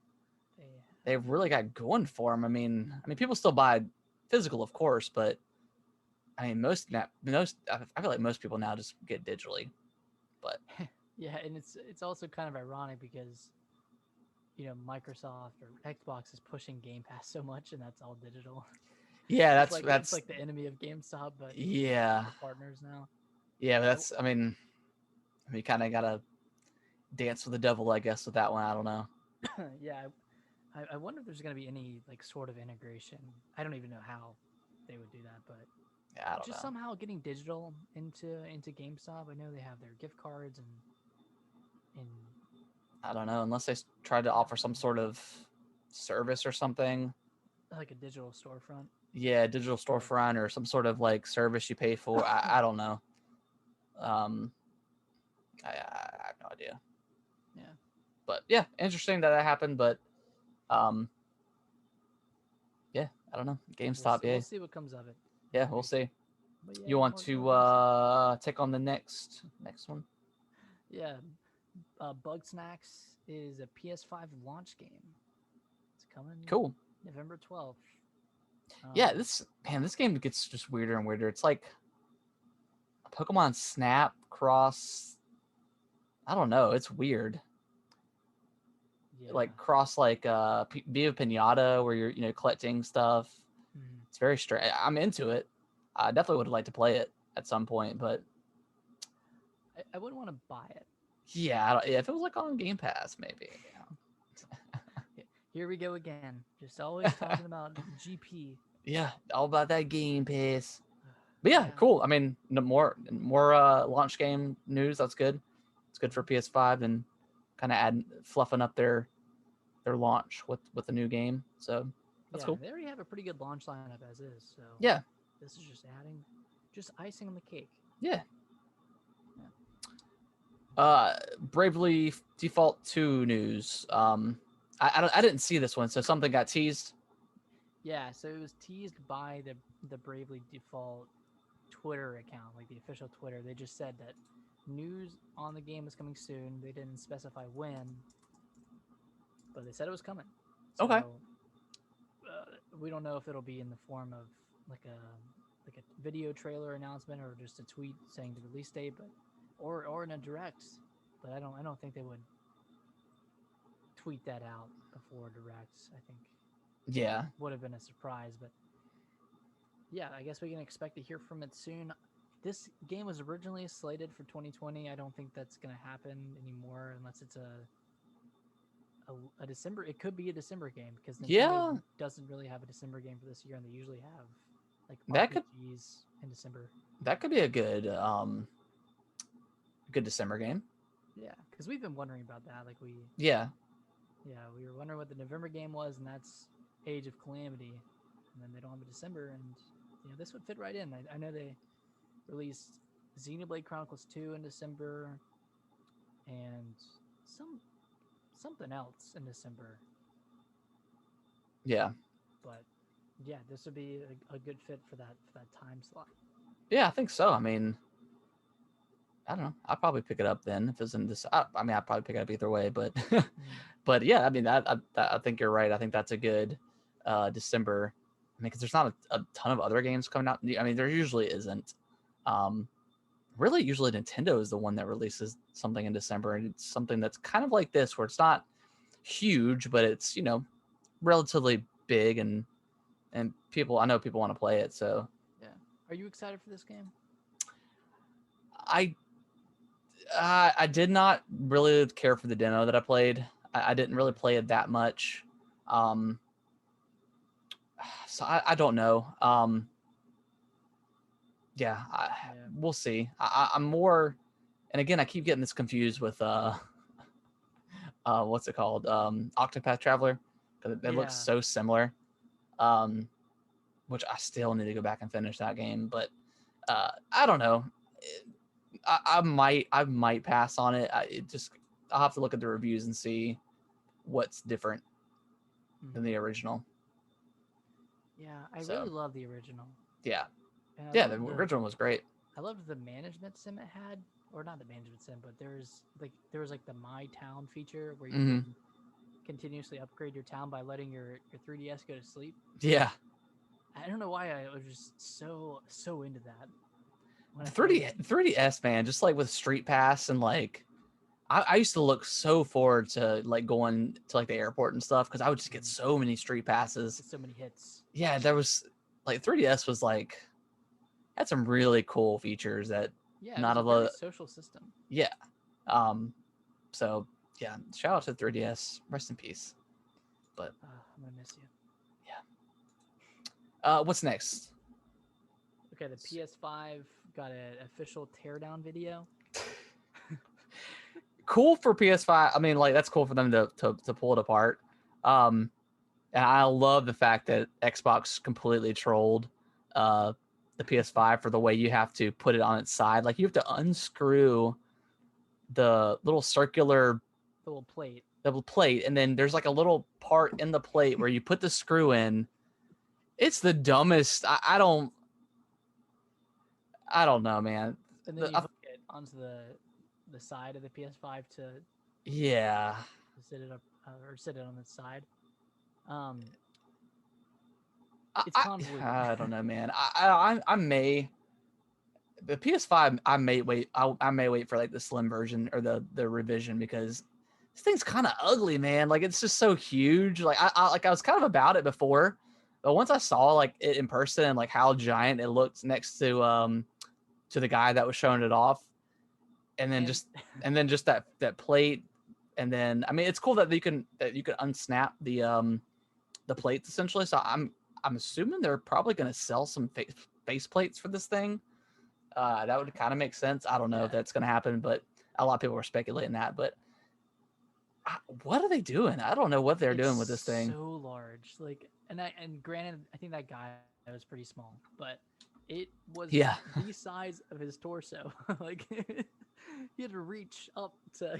they've really got going for them. I mean, people still buy physical, of course, but I mean, I feel like most people now just get digitally. But yeah, and it's also kind of ironic because Microsoft or Xbox is pushing Game Pass so much, and that's all digital. yeah, It's like the enemy of GameStop, but yeah, the partners now. yeah. But that's I mean, we kind of gotta dance with the devil, I guess, with that one. I don't know. Yeah, I wonder if there's going to be any like sort of integration. I don't even know how they would do that, but Yeah, I don't just know. somehow getting digital into GameStop. I know they have their gift cards and I don't know, unless they tried to offer some sort of service or something. like a digital storefront. Yeah, digital storefront or some sort of like service you pay for. I don't know. I have no idea. Yeah. But yeah, interesting that happened. But yeah, I don't know. GameStop, We'll see what comes of it. yeah, we'll see. But yeah, You want to take on the next one? Yeah, Bug Snacks is a PS5 launch game. It's coming. Cool. November 12th. Yeah, this game gets just weirder and weirder. It's like a Pokemon Snap cross. I don't know. It's weird. Yeah. Like cross like Viva Pinata, where you're collecting stuff. Mm-hmm. It's very strange. I'm into it. I definitely would like to play it at some point, but I wouldn't want to buy it. yeah, if it was like on Game Pass, maybe. Here we go again. Just always talking about GP. Yeah, all about that Game Pass. But yeah, cool. I mean, more launch game news. That's good. It's good for PS5 and kind of fluffing up their launch with a new game. So that's cool. They already have a pretty good launch lineup as is. So yeah, this is just icing on the cake. Yeah. Bravely Default 2 news. I didn't see this one, so something got teased. Yeah, so it was teased by the Bravely Default Twitter account, like the official Twitter. They just said that news on the game is coming soon. They didn't specify when, but they said it was coming. Okay. So we don't know if it'll be in the form of like a video trailer announcement or just a tweet saying the release date, but or in a direct. But I don't think they would tweet that out before direct. I think Yeah. would have been a surprise, but yeah, I guess we can expect to hear from it soon. This game was originally slated for 2020. I don't think that's going to happen anymore unless it's a December. It could be a December game because Yeah. Nintendo doesn't really have a December game for this year, and they usually have like That could RPGs in December. be a good December game. Yeah, because we've been wondering about that. Like Yeah. we were wondering what the November game was, and that's Age of Calamity, and then they don't have a December, and this would fit right in. I know they released Xenoblade Chronicles 2 in December, and something else in December. Yeah. But yeah, this would be a good fit for that time slot. Yeah, I think so. I mean, I don't know. I'll probably pick it up then if it's in this. I mean, I'll probably pick it up either way, but but yeah, I mean, I think you're right. I think that's a good December. I mean, because there's not a ton of other games coming out. I mean, there usually isn't. Really, usually Nintendo is the one that releases something in December, and it's something that's kind of like this, where it's not huge, but it's relatively big, and I know people want to play it. So yeah, are you excited for this game? I did not really care for the demo that I played. I didn't really play it that much. So I don't know. Yeah, we'll see. I'm more, and again, I keep getting this confused with what's it called? Octopath Traveler, because it looks so similar. Which I still need to go back and finish that game, but I don't know. I might pass on it. I'll have to look at the reviews and see what's different than the original. Yeah, I really love the original. Yeah. Yeah, the original was great. I loved the management sim it had, or not the management sim, but there was like the My Town feature where you can continuously upgrade your town by letting your 3DS go to sleep. Yeah. I don't know why I was just so into that. 3DS, man, just like with Street Pass and like I used to look so forward to like going to like the airport and stuff because I would just get so many Street Passes. So many hits. Yeah, there was like 3DS was like had some really cool features that not a lot social system. Yeah. So yeah, shout out to 3DS. Rest in peace. But I'm gonna miss you. Yeah. What's next? Okay, the PS5 got an official teardown video. Cool for PS5. I mean, like that's cool for them to pull it apart. And I love the fact that Xbox completely trolled the PS5 for the way you have to put it on its side. Like you have to unscrew the little circular plate, and then there's like a little part in the plate where you put the screw in. It's the dumbest. I don't know, man. And then you hook it onto the side of the PS5 to sit it up or sit it on the side. It's convoluted. I don't know, man. I may the PS5. I may wait for like the slim version or the revision because this thing's kind of ugly, man. Like it's just so huge. Like I was kind of about it before, but once I saw like it in person and like how giant it looked next to the guy that was showing it off, and then just that plate, and then I mean it's cool that you can unsnap the plates essentially. So I'm assuming they're probably going to sell some face plates for this thing. That would kind of make sense. I don't know if that's going to happen, but a lot of people were speculating that. But what are they doing? I don't know what they're doing with this thing. So large, like, and granted, I think that guy was pretty small, but it was the size of his torso. Like he had to reach up to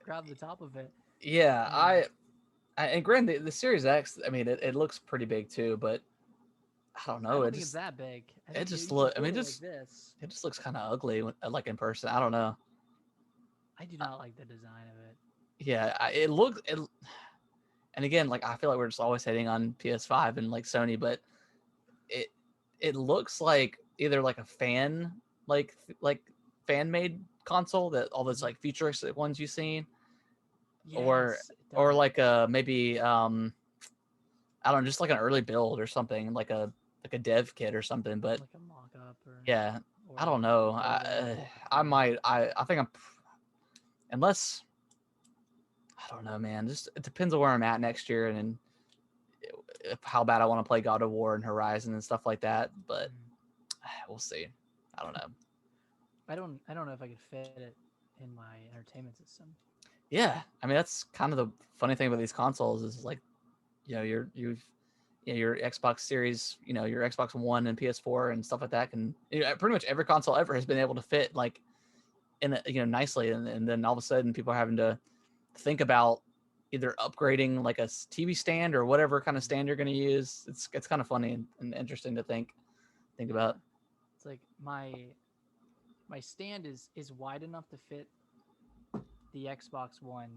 grab the top of it. Yeah, and granted, the Series X, I mean, it looks pretty big too, but I don't I know. don't It think it's just that big. I it think just you can look. I mean, hold it like this. it just looks kind of ugly like in person. I don't know. I do not like the design of it. Yeah, it looked. And again, like I feel like we're just always hitting on PS5 and like Sony, but it it looks like either like a like fan made console that all those like futuristic ones you've seen, Yes, it or does. like a maybe I don't know, just like an early build or something, like a dev kit or something. But Like a mock-up yeah, or I don't know. logo. I think I'm unless I don't know, man. Just it depends on where I'm at next year and if how bad I want to play God of War and Horizon and stuff like that. But we'll see. I don't know. I don't know if I could fit it in my entertainment system. Yeah, I mean that's kind of the funny thing about these consoles is like, your Xbox Series, your Xbox One and PS4 and stuff like that can pretty much every console ever has been able to fit like in nicely, and then all of a sudden people are having to think about either upgrading like a TV stand or whatever kind of stand you're going to use. It's kind of funny and interesting to think about. It's like my stand is wide enough to fit the Xbox One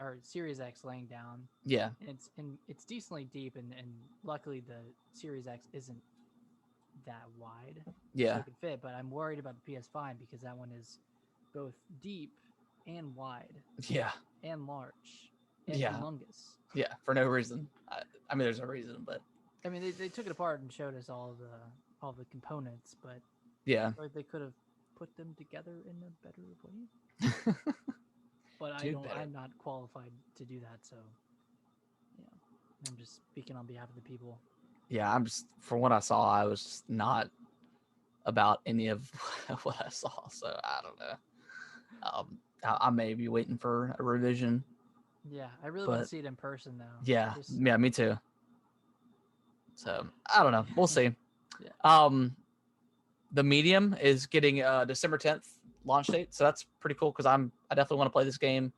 or Series X laying down. Yeah, And it's decently deep and luckily the Series X isn't that wide. So yeah, it can fit, but I'm worried about the PS5 because that one is both deep and wide yeah, and large and yeah, humongous. yeah. For no reason. I mean, there's a reason, but I mean, they took it apart and showed us all the components, but yeah. or they could have put them together in a better way. But I'm not qualified to do that, so I'm just speaking on behalf of the people. Yeah, I'm just from what I saw, I was just not about any of what I saw, so I don't know. I may be waiting for a revision, Yeah, I really want to but see it in person though. yeah, Just yeah, me too. So I don't know. We'll see. yeah. The Medium is getting December 10th launch date, so that's pretty cool because I definitely want to play this game.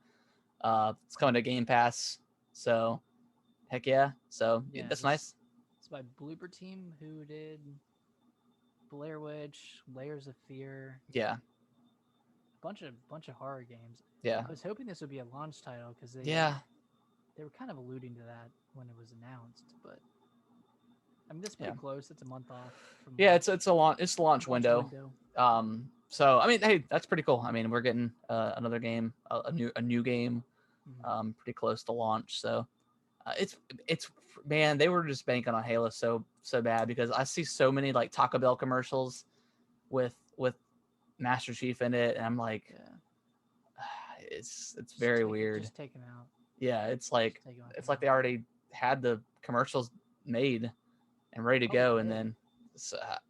It's coming to Game Pass, so heck yeah. So Yeah, that's nice. It's by Bloober Team who did Blair Witch, Layers of Fear, Yeah, bunch of horror games. yeah, I was hoping this would be a launch title because yeah, they were kind of alluding to that when it was announced, but I mean, this is pretty yeah. cless. It's a month off from Yeah, it's the launch window. window. So I mean, hey, that's pretty cool. I mean, we're getting another game, a new game, pretty close to launch. So it's man, they were just banking on Halo so bad because I see so many like Taco Bell commercials with Master Chief in it, and I'm like, Yeah, it's very weird. Just take him out. Yeah, it's Just like take him out it's the like they mouth. already had the commercials made and ready to Oh, go, they and did. then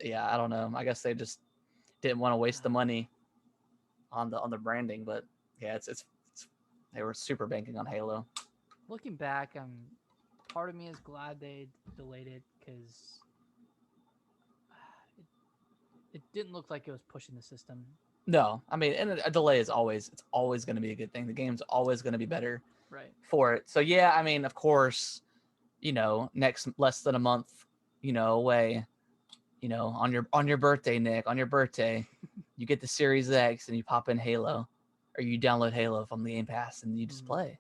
yeah, I don't know. I guess they just didn't want to waste the money on the branding, but yeah, it's they were super banking on Halo. Looking back, part of me is glad they delayed it because it didn't look like it was pushing the system. No, I mean, and a delay is always going to be a good thing. The game's always going to be better Right. for it. So yeah, I mean, of course, next less than a month, away, on your birthday, Nick, on your birthday, you get the Series X and you pop in Halo, or you download Halo from the Game Pass and you just play.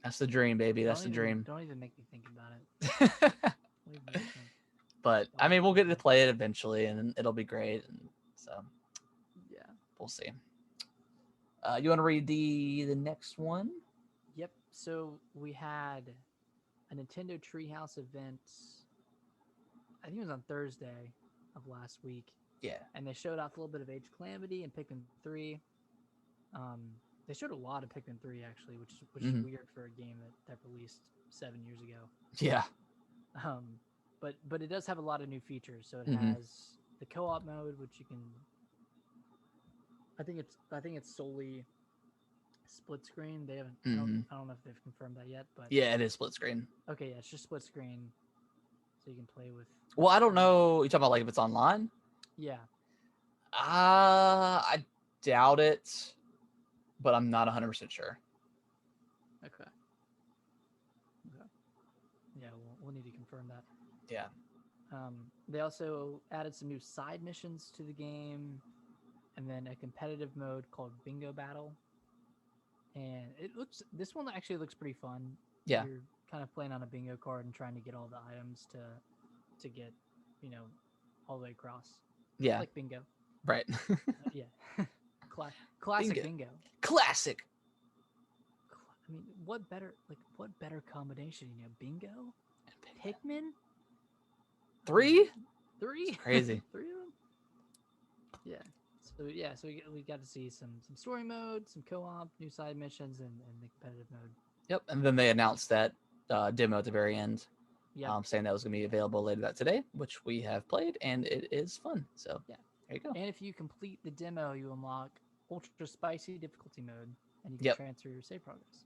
That's the dream, baby. That's the dream. Don't even make me think about it. But I mean, we'll get to play it eventually, and it'll be great. And so, yeah, we'll see. You want to read the next one? Yep. So we had a Nintendo Treehouse event. I think it was on Thursday of last week. Yeah. And they showed off a little bit of Age Calamity and Pikmin 3. They showed a lot of Pikmin 3 actually, which is weird for a game that released 7 years ago. Yeah. But it does have a lot of new features. So it has the co-op mode, which you can. I think it's solely split screen. They haven't. I don't know if they've confirmed that yet, but yeah, it is split screen. Okay, yeah, it's just split screen, so you can play with. Well, I don't know. You talking about like if it's online? Yeah. I doubt it, but I'm not 100% sure. Okay. Yeah, we'll need to confirm that. Yeah. They also added some new side missions to the game, and then a competitive mode called Bingo Battle. And this one actually looks pretty fun. Yeah. You're kind of playing on a bingo card and trying to get all the items to get, you know, all the way across. Yeah. Like bingo. Right. Yeah. Classic bingo. Classic. I mean, what better combination? You know, bingo, Pikmin, 3? three, It's crazy. 3 of them. So we got to see some story mode, some co-op, new side missions, and the competitive mode. Yep. And then they announced that demo at the very end, Yeah. saying that was going to be available later that today, which we have played, and it is fun. So Yeah. there you go. And if you complete the demo, you unlock ultra spicy difficulty mode, and you can Yep. transfer your save progress.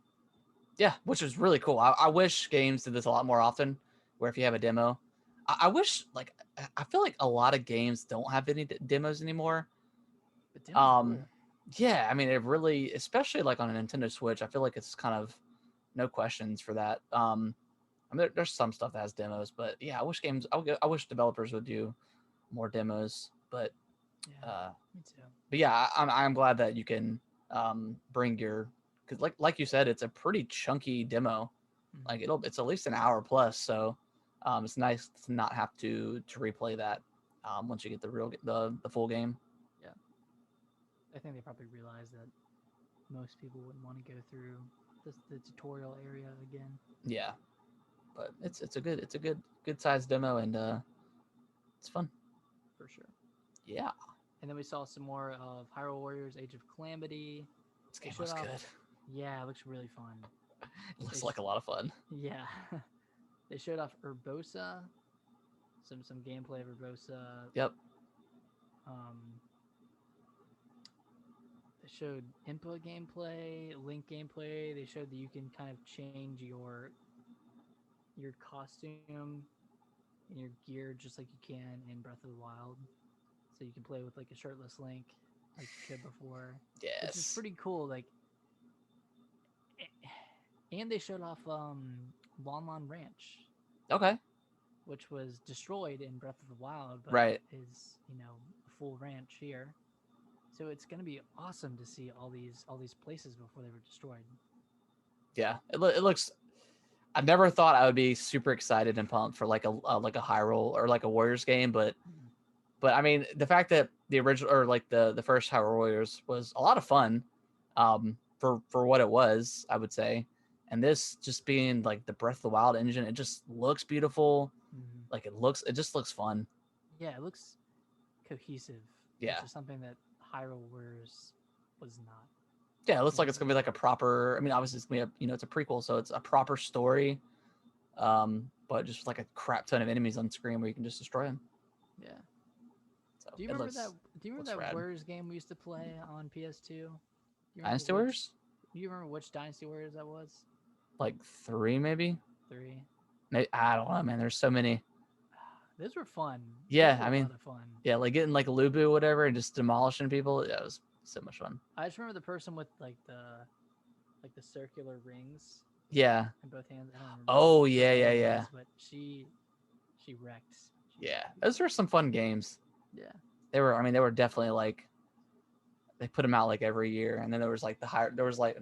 Yeah, which is really cool. I wish games did this a lot more often, where if you have a demo, I wish, like, I feel like a lot of games don't have any demos anymar. But demo's cool. Yeah, I mean, it really, especially like on a Nintendo Switch, I feel like it's kind of no questions for that. I mean, there's some stuff that has demos, but yeah, I wish developers would do more demos. But Yeah, me too. but yeah, I'm glad that you can bring your, because like you said, it's a pretty chunky demo. Like it's at least an hour plus, so it's nice to not have to replay that once you get the full game. Yeah, I think they probably realized that most people wouldn't want to go through the tutorial area again. Yeah, but it's a good sized demo, and it's fun For sure. Yeah. And then we saw some more of Hyrule Warriors: Age of Calamity. This game looks good. Yeah, it looks really fun. It looks like a lot of fun. Yeah. They showed off Urbosa, some gameplay of Urbosa. Yep. They showed Impa gameplay, Link gameplay. They showed that you can kind of change your costume and your gear just like you can in Breath of the Wild. So you can play with like a shirtless Link like you could before. Yes. Which is pretty cool. Like, and they showed off Lon Lon Ranch. Okay. Which was destroyed in Breath of the Wild, but right. is, you know, a full ranch here. So it's gonna be awesome to see all these places before they were destroyed. Yeah, it looks. I never thought I would be super excited and pumped for like a Hyrule or like a Warriors game, but I mean the fact that the original or like the first Hyrule Warriors was a lot of fun, for what it was, I would say, and this just being like the Breath of the Wild engine, it just looks beautiful. Like it just looks fun. Yeah, it looks cohesive. Yeah, which is something that Hyrule Warriors was not. Yeah, it looks like it's gonna be like a proper. I mean, obviously it's gonna be it's a prequel, so it's a proper story. But just like a crap ton of enemies on screen where you can just destroy them. Yeah. So do you remember that Warriors game we used to play on PS2? Dynasty Warriors? Do you remember which Dynasty Warriors that was? Like 3, maybe. 3. Maybe, I don't know, man. There's so many. Those were fun. Yeah, I mean, a lot of fun. Yeah, like getting like a Lubu or whatever and just demolishing people. Yeah, it was so much fun. I just remember the person with like the circular rings. Yeah. In both hands. I don't remember. Oh yeah. Was, but she wrecked. Yeah, those were some fun games. Yeah. They were definitely like, they put them out like every year, and then there was like there was like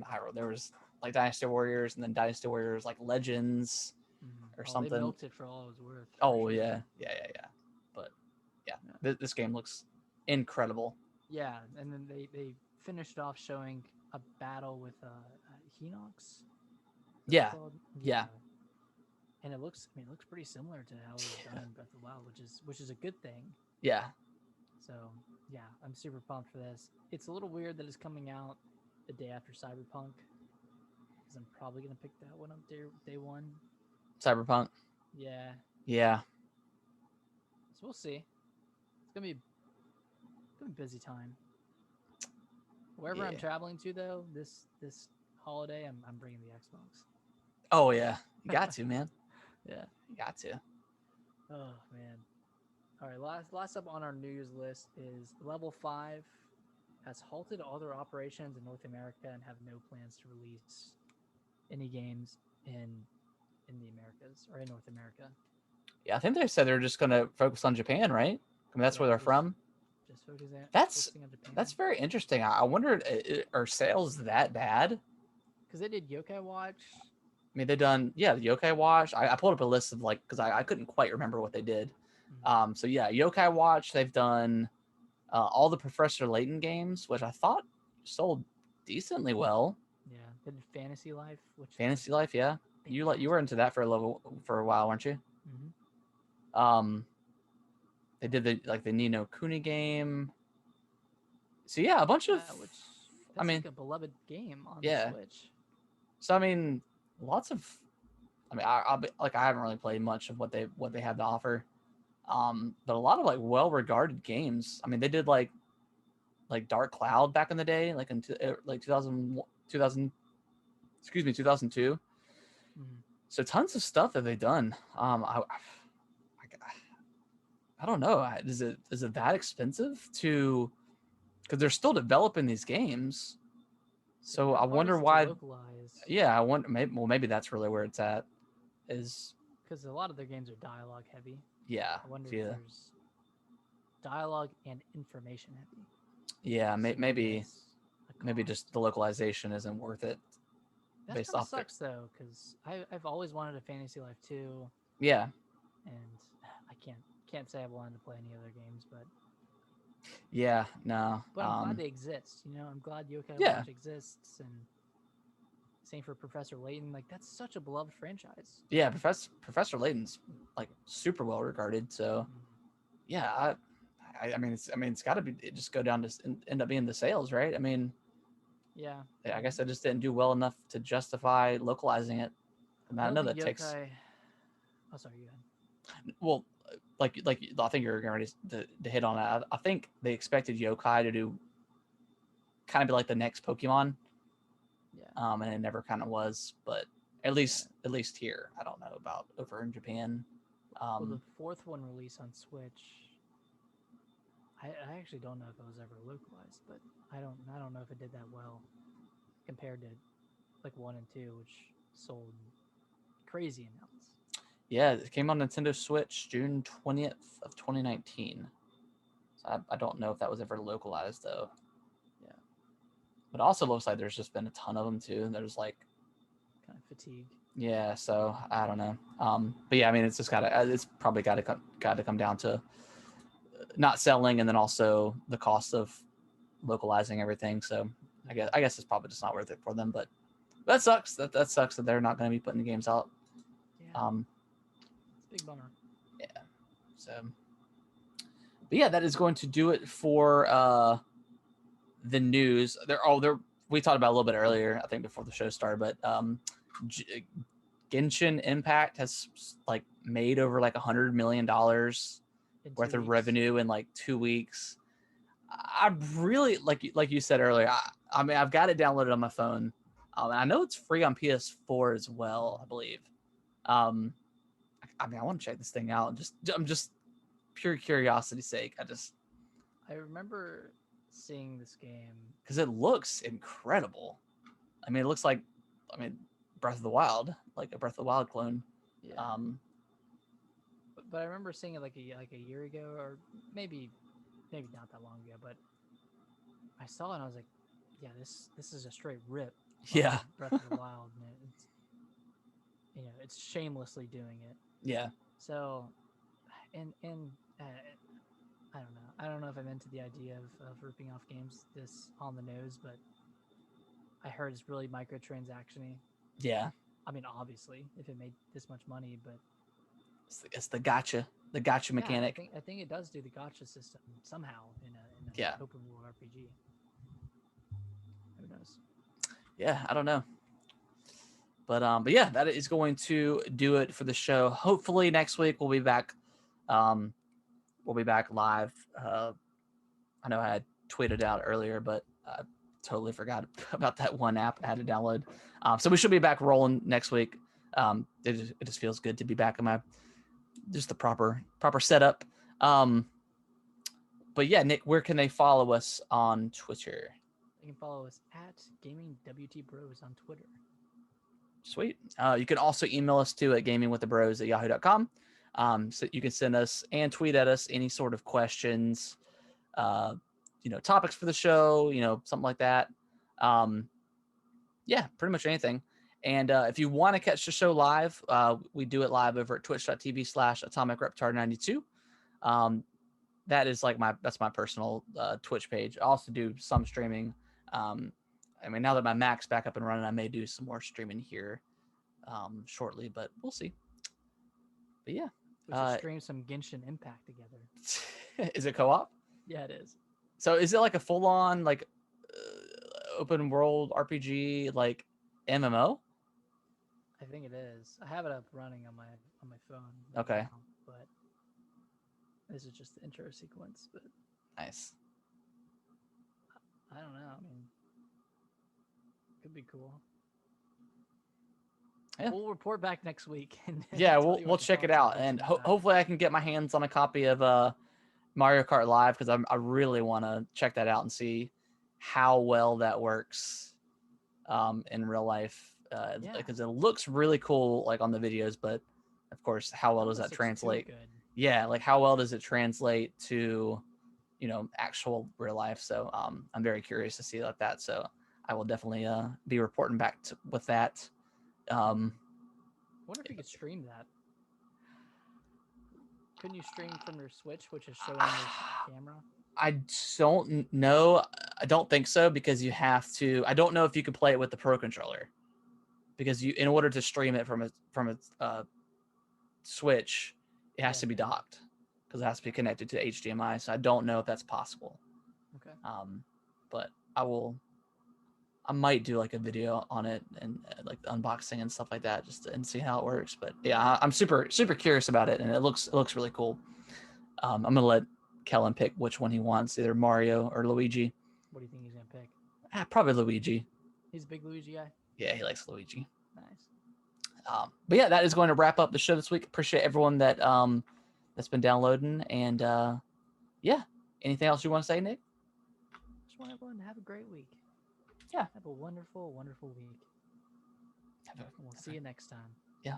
Dynasty Warriors, and then Dynasty Warriors like Legends or something. They milked it for all it was worth. Oh yeah. But yeah, this game looks incredible. Yeah, and then they finished off showing a battle with Hinox. Yeah. And it looks pretty similar to how it was done in Breath of the Wild, which is a good thing. Yeah. So yeah, I'm super pumped for this. It's a little weird that it's coming out the day after Cyberpunk, because I'm probably gonna pick that one up day one. Cyberpunk. Yeah. Yeah. So we'll see. It's gonna be a busy time. Wherever I'm traveling to, though, this holiday, I'm bringing the Xbox. Oh yeah, you got to, man. Yeah, you got to. Oh man. All right, last up on our news list is Level 5 has halted all their operations in North America and have no plans to release any games in the Americas or in North America. Yeah, I think they said they're just going to focus on Japan, right? I mean, that's where they're from. Just That's focusing on Japan. that's very interesting. I wonder, are sales that bad? Because they did Yokai Watch. I mean, they've done, the Yokai Watch. I pulled up a list of like, because I couldn't quite remember what they did. So yeah, Yokai Watch. They've done all the Professor Layton games, which I thought sold decently well. Yeah, they did Fantasy Life, which Fantasy Life, yeah. You were into that for a while, weren't you? They did the Ni no Kuni game. So yeah, a bunch of. That's like a beloved game on the Switch. So I mean, lots of. I mean, I haven't really played much of what they have to offer, but a lot of like well-regarded games. I mean, they did like Dark Cloud back in the day, like in 2000, excuse me, 2002. So tons of stuff that they've done. I don't know. Is it that expensive to? Because they're still developing these games. So I wonder why. Yeah, I wonder. Maybe that's really where it's at. Is because a lot of their games are dialogue heavy. Yeah. I wonder if there's dialogue and information heavy. Yeah, maybe just the localization isn't worth it. That kind of sucks though, because I've always wanted a Fantasy Life 2. Yeah. And I can't say I wanted to play any other games, but. Yeah, no. But I'm glad they exist. I'm glad Yokai Watch exists, and same for Professor Layton. Like, that's such a beloved franchise. Yeah, Professor Layton's like super well regarded. So, yeah, I mean, it's got to be just go down to end up being the sales, right? I mean, yeah. I guess I just didn't do well enough to justify localizing it. And I know that takes. Oh, sorry, you had. Well, like I think you're ready to hit on that. I think they expected Yokai to do kind of be like the next Pokemon. Yeah. And it never kind of was, but at least here, I don't know about over in Japan. Well, the fourth one released on Switch. I actually don't know if it was ever localized, but I don't know if it did that well compared to like 1 and 2, which sold crazy amounts. Yeah, it came on Nintendo Switch June 20th of 2019. So I don't know if that was ever localized though. Yeah. But it also looks like there's just been a ton of them too. There's like kind of fatigue. Yeah, so I don't know. But yeah, I mean, it's just it's probably got to come down to not selling, and then also the cost of localizing everything. So I guess it's probably just not worth it for them. But that sucks. That sucks that they're not going to be putting the games out. Yeah. It's a big bummer. Yeah. So, but yeah, that is going to do it for the news. We talked about a little bit earlier, I think, before the show started, but Genshin Impact has like made over like $100 million worth of revenue in like 2 weeks. I really like you said earlier. I mean, I've got it downloaded on my phone. And I know it's free on PS4 as well, I believe. I mean, I want to check this thing out. I'm just pure curiosity's sake. I remember seeing this game because it looks incredible. I mean, it looks like, Breath of the Wild, like a Breath of the Wild clone. Yeah. But I remember seeing it like a year ago, or maybe not that long ago. But I saw it and I was like, yeah, this is a straight rip. Yeah. Breath of the Wild. And it's shamelessly doing it. Yeah. So, and I don't know. I don't know if I'm into the idea of ripping off games this on the nose, but I heard it's really microtransaction-y. Yeah. I mean, obviously, if it made this much money, but it's the gotcha mechanic. I think it does do the gotcha system somehow in yeah. open world RPG. Who knows? Yeah, I don't know. But yeah, that is going to do it for the show. Hopefully next week we'll be back. We'll be back live. I know I had tweeted out earlier, but I totally forgot about that one app I had to download. So we should be back rolling next week. It just feels good to be back in just the proper setup. But yeah, Nick, where can they follow us on Twitter? They can follow us at GamingWTBros on Twitter. Sweet. You can also email us too at gamingwiththebros@yahoo.com. So you can send us and tweet at us any sort of questions, topics for the show, something like that. Yeah, pretty much anything. And if you want to catch the show live, we do it live over at twitch.tv/AtomicReptar92. That is that's my personal Twitch page. I also do some streaming. Now that my Mac's back up and running, I may do some more streaming here shortly, but we'll see. But yeah. We should stream some Genshin Impact together. Is it co-op? Yeah, it is. So is it like a full-on open world RPG MMO? I think it is. I have it up running on my phone. Okay. Now, but this is just the intro sequence. But nice. I don't know. I mean, could be cool. Yeah. We'll report back next week. Yeah, we'll check it out, and hopefully I can get my hands on a copy of Mario Kart Live, because I really want to check that out and see how well that works in real life. Because it looks really cool on the videos, but of course, how well does that translate? Yeah, how well does it translate to actual real life? So I'm very curious to see that. So I will definitely be reporting back with that. I wonder if you could stream that. Couldn't you stream from your Switch, which is showing the camera? I don't know. I don't think so, because you have to. I don't know if you can play it with the Pro Controller, because in order to stream it from a Switch, it has to be docked, because it has to be connected to HDMI. So I don't know if that's possible. Okay. But I might do a video on it and unboxing and stuff like that, and see how it works. But yeah, I'm super curious about it, and it looks really cool. I'm gonna let Kellen pick which one he wants, either Mario or Luigi. What do you think he's gonna pick? Probably Luigi. He's a big Luigi guy. Yeah, he likes Luigi. Nice. But yeah, that is going to wrap up the show this week. Appreciate everyone that's been downloading, and yeah. Anything else you want to say, Nick? Just want everyone to have a great week. Yeah. Have a wonderful, wonderful week. We'll see you next time. Yeah.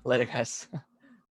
Later, guys.